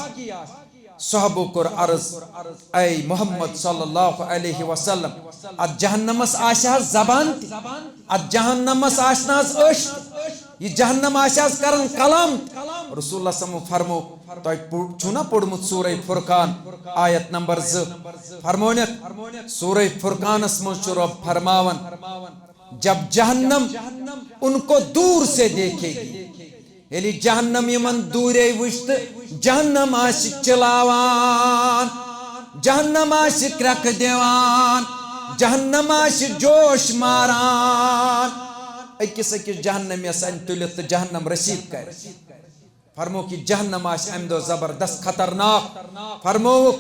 صحابو کور عرض اے محمد صلی اللہ علیہ وسلم ات جہنمس آسہ زبان ات جہنمس آسناز اشت یہ جہنم آسیاز کرن کلام رسول اللہ صلی اللہ علیہ وسلم فرمو تو چھونا پڑھمت سورہ فرقان آیت نمبر 2 فرمونیت سورہ فرقان اسمو رب فرماون جب جہنم ان کو دور سے دیکھے گی یعنی جہنم یمن دورے وشت جہنم آس چلاوان جہنم آس کرک دیوان جہنم آس جوش ماران اکس جہنم یس ان تلت جہنم رسید کر فرمو کہ جہنم آس ام دو زبردست خطرناک فرمو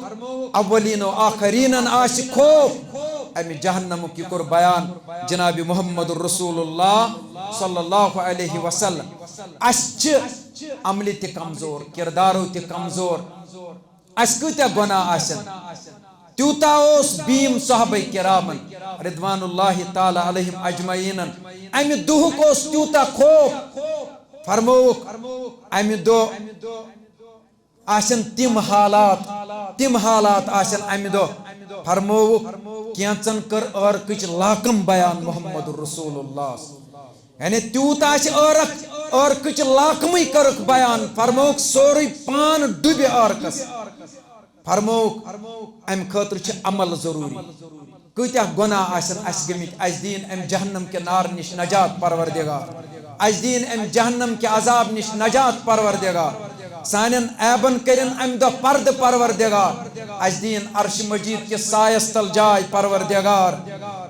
اولین و آخرین آس خوف امی جہنم کی کر بیان جناب محمد رسول اللہ صلی اللہ علیہ وسلم اسچ عملی تی کمزور کردارو تی کمزور اسکو تی گناہ آسن تیوتا اوس بیم صحابہ کرامن رضوان اللہ تعالی علیہم اجمعین امی دوہ کو تیوتا خوف فرموک امی دو آسن تم حالات آسن امی دو فرموک کینچن کر ارکچ لاکم بیان محمد رسول اللہ یعنی تیوت آس ارکچ لاکمی کرک بیان فرموک سوری پان ڈوبی ارکس فرموک ام خاطر چھ عمل ضروری کتیا گناہ آسن اس گمت اس دین ام جہنم کے نار نش نجات پروردگار اس دین ام جہنم کے عذاب نش نجات پروردگار سانن ایبن کرن ام دو پرد پروردگار اس دین عرش مجید کے سایس تل جائے پروردگار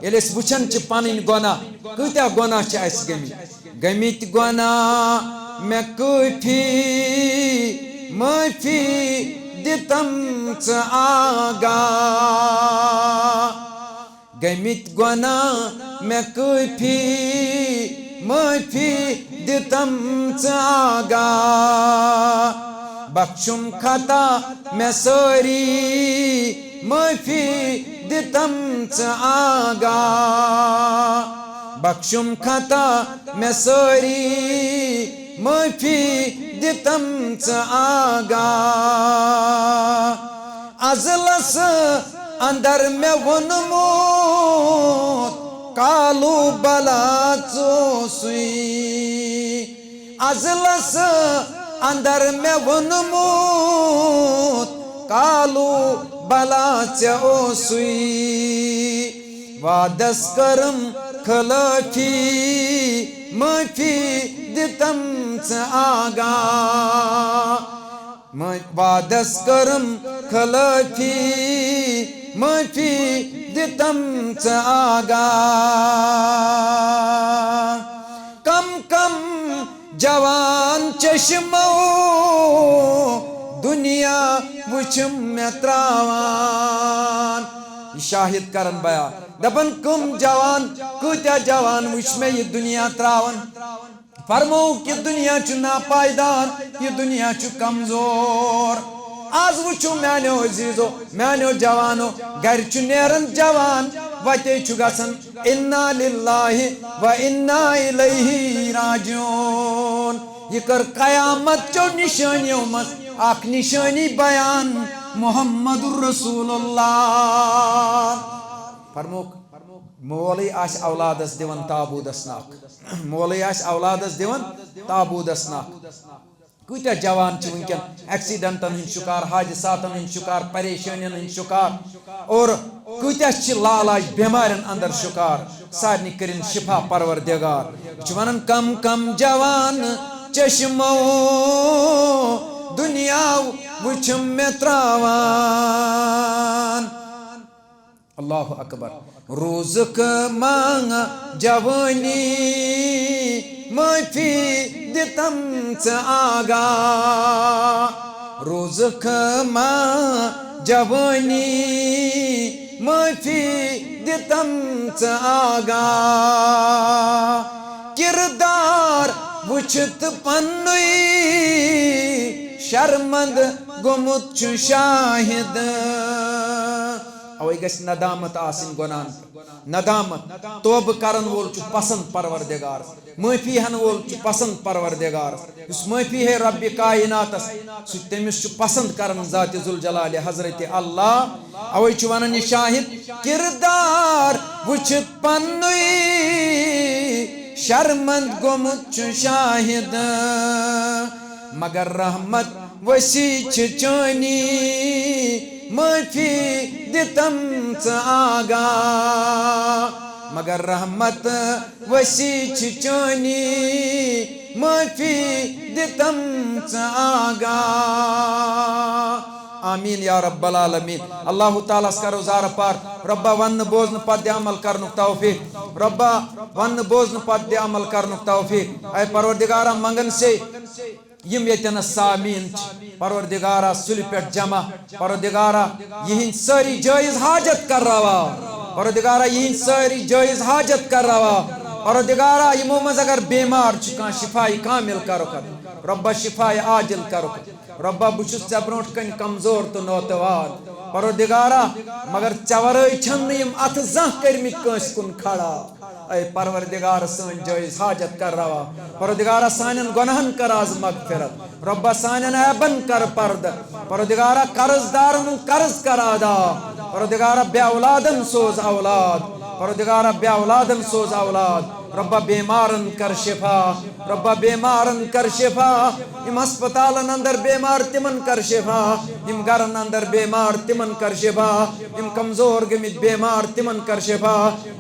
یل اس وچھن چھ پنن گناہ کتیا گناہ چھ اس گمت گناہ میں کفی معافی دتم چ آگاہ گمت گناہ میں کفی معافی دتم چ آگاہ بخشم خطا میں سوری معافی دتم چ آگاہ بخشم خطا میں سوری معافی دتم چ آگاہ ازلس اندر میں ونموت کالو بلا چوسوی ازلس اندر میں ونموت کالو بلا چوسوی وادس کرم خلافی معافی دتم چ آگاہ وادس کرم خلافی معافی دتم چ آگاہ کم کم جوان چشمو دنیا وچھم میں تراوان شاہد کرن بیان دپن کم جوان کتیا جوان وچھ میں یہ دنیا تراون فرمو کہ دنیا چھ ناپائیدار یہ دنیا چھ کمزور آز وچھو میانیو عزیزو میانیو جوانو گر چھ نیرن جوان وتے چھ گسن انا للہ و انا الیہ راجعون یہ کر قیامت چو نشانیوں مز اک نشانی بیان محمد رسول اللہ فرموک مولی آش اولادس دیون تابودس ناک مولی آش اولادس دیون تابودس ناک کتیا جوان چھ ونکن ایکسیڈنٹن ہن شکار حادثاتن ہن شکار پریشانین ہن شکار اور کتیا چھ لالاج بیمارن اندر شکار سارنی کرن شفا پروردگار چھ ونن کم کم جوان چشمو دنیا وچھم میں تراوان اللہ اکبر روزک مانگا جوانی معافی دتم چ آگاہ روزک مانگا جوانی معافی دتم چ آگاہ کردار وچھت پنوی شرمند گمت چھ شاہد اوے گژھِ ندامت آسٕنۍ گۄناہن پٮ۪ٹھ ندامت توبہٕ کرن وول چھُ پسند پروردگارس معافی ہن وول چھُ پسند پروردگارس یُس معافی ہے رب کائناتس سُہ تٔمِس چھُ پسند کران ذات ذوالجلال حضرت اللہ اوے چھُ ونان یہِ شاہد کردار وٕچھِتھ پننُے شرمند گوٚمُت چھُ شاہد مگر رحمت وسیع چھِ چٲنی معافی دِتم ژٕ آگاہ مگر رحمت وسیع چھِ چٲنی معافی دِتم ژٕ آگاہ آمین یا رب العالمین اللہ تعالیٰ کرو زار پار ربا ون بوزن پتہ عمل کرنک توفیق ربا ون بوزن پتہ عمل کرنک توفیق اے پروردگارا منگن سے یم یتن سامین پروردگارا سُلہِ پٮ۪ٹھ جمع پروردگارا یہند ساری جائز حاجت کر روا پروردگارا یہند ساری جائز حاجت کر روا پروردگارا یمو مز اگر بیمار کان شفائی کامل کرو ربا شفائی عاجل کرو ربا بچس ژے برونٹ کن کمزور تو نوتوار پروردگارا مگر ژے ورٲے چھنہٕ یم اتھ زانٛہہ کٔرمٕتۍ کٲنٛسہِ کُن کھڑا اے پروردگار سن جائز حاجت کر روا پروردگارا سانن گناہن کر آز مغفرت ربا سانن عیبن کر پرد پروردگارا قرض دارن قرض کر ادا پروردگارا بے اولادن سوز اولاد پروردگارا بے اولادن سوز اولاد ربا بیمارن کر شفا ربا بیمارن کر شفا ام ہسپتالن اندر بیمار تمن کر شفا ام گرن اندر بیمار تمن کر شفا ام کمزور گمت بیمار تمن کر شفا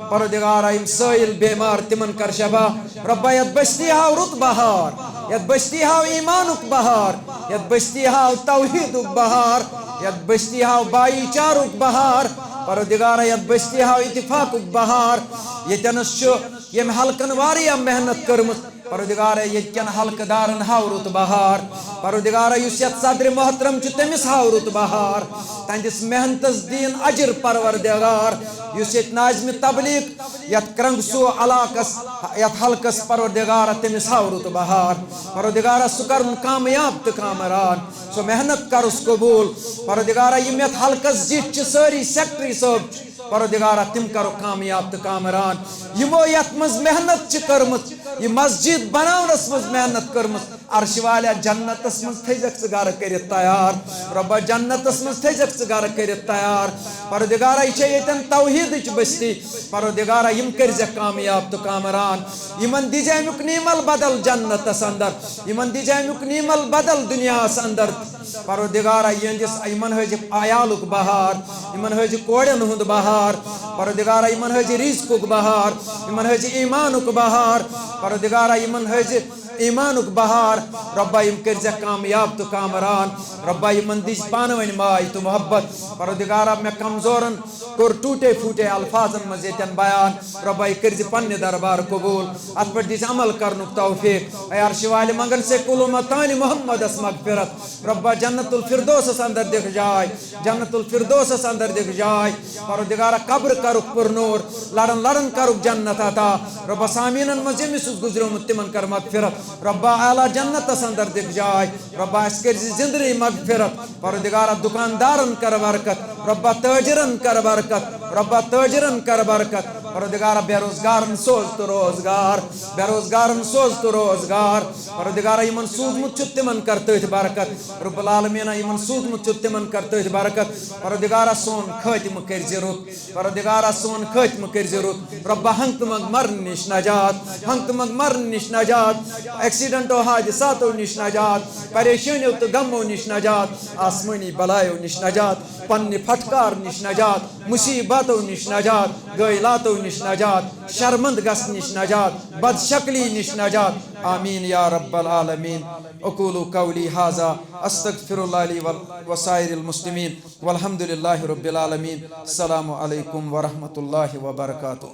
پروردگارا ام سائل بیمار تمن کر شفا ربا یت بستی ہاو رت بہار یت بستی ہاو ایمانک بہار یت بستی ہاو توحیدک بہار یت بستی ہاو بائی چارک بہار پروردگارا یت بستی ہاو اتفاقک بہار یتنس چھ یم حلقن واریاہ محنت کرمت پروردگارا یتکن حلقہ دارن ہاو رت بہار پروردگارا یس یت صدر محترم چھ تمس ہاو رت بہار تہندس محنتس دین اجر پروردگار یس یت ناظم تبلیغ یت کرنگسو علاقس یت حلقس پروردگارا تمس ہاو رت بہار پروردگارا سہ کرن کامیاب تو کامران سو محنت کرس قبول پروردگارا یم یت حلقس زٹ چھ ساری سیکٹری صاحب پروردگارا تم کرو کامیاب تو کامران یمو یت مز محنت چھ کرمت یہ مسجد بناونس مز محنت کرمت عرش والیا جنتس مز تھیزک ژٕ گھر کٔرِتھ تیار ربا جنتس مز تھیزک ژٕ گھر کٔرِتھ تیار پروردگارا یہ یتن توحیدچ بستی پروردگارا یم کرزیکھ کامیاب تو کامران یمن دیجے امیک نیمل بدل جنتس اندر یمن دیجے امیک نیمل بدل دنیاس اندر پروردگارا یہندس یمن ہٲیزِکھ عیالُک بہار یمن ہٲیزِکھ کورٮ۪ن ہُنٛد بہار پروردگارا یمن ہٲیزِ رزقُک بہار یمن ہٲیزِ ایمانُک بہار پروردگارا یمن ہٲیزِ ایمانُک بہار ربا یم کرزیکھ کامیاب تو کامران ربا یمن دِژ پانہٕ ؤنۍ ماے تو محبت پروردگارا مےٚ کمزورن کوٚر ٹوٹے پھوٹے الفاظن منٛز ییٚتٮ۪ن بیان ربا یہِ کٔرزِ پننہِ دربار قبوٗل اتھ پٮ۪ٹھ دِژ عمل کرنُک توفیق اے عرش والہِ منگن سے کُل امتانہِ محمدس مغفرت ربا جنت الفردوسس اندر دِکھ جاے جنت الفردوسس اندر دِکھ جاے پروردگارا قبر کرُکھ پُرنوٗر لڑن لڑن کرُکھ جنت عطا ربا سامیٖنن منٛز ییٚمِس اوس گُزریومُت تِمن کر مغفرت ربا اعلیٰ جنتس اندر دِکھ جاے ربا اس کرزِ زندگی مغفرت پروردگارا دکاندارن کر برکت ربا تاجرن کر برکت ربا تاجرن کر برکت پروردگارا بے روزگارن سوز تو روزگار بے روزگارن سوز تو روزگار پروردگارا یمن سوزمت چھُ تمن کر تٔتھۍ برکت رب العالمینا یمن سوزمت چھُ تمن کر تٔتھۍ برکت پروردگارا سون خاتمہ کرزِ رُت پروردگارا سون خاتمہ کرزِ رُت ربا ہنگتہٕ منٛگ مرنہٕ نش نجات ہنگتہٕ منٛگ مرنہٕ نش نجات ایکسیڈنٹو حادثاتو نش نجات پریشانیو تو غمو نش نجات آسمانی بلایو نش نجات پننہِ پھٹکار نش نجات مصیباتو نش نجات غٲلاتو نش نجات شرمند گژھنہٕ نش نجات بد شکلی نش نجات آمین یا رب العالمین اقول قولی ھذا استغفر اللہ لی وسائر المسلمین والحمد للہ رب العالمین السلام علیکم ورحمۃ اللہ وبرکاتہ.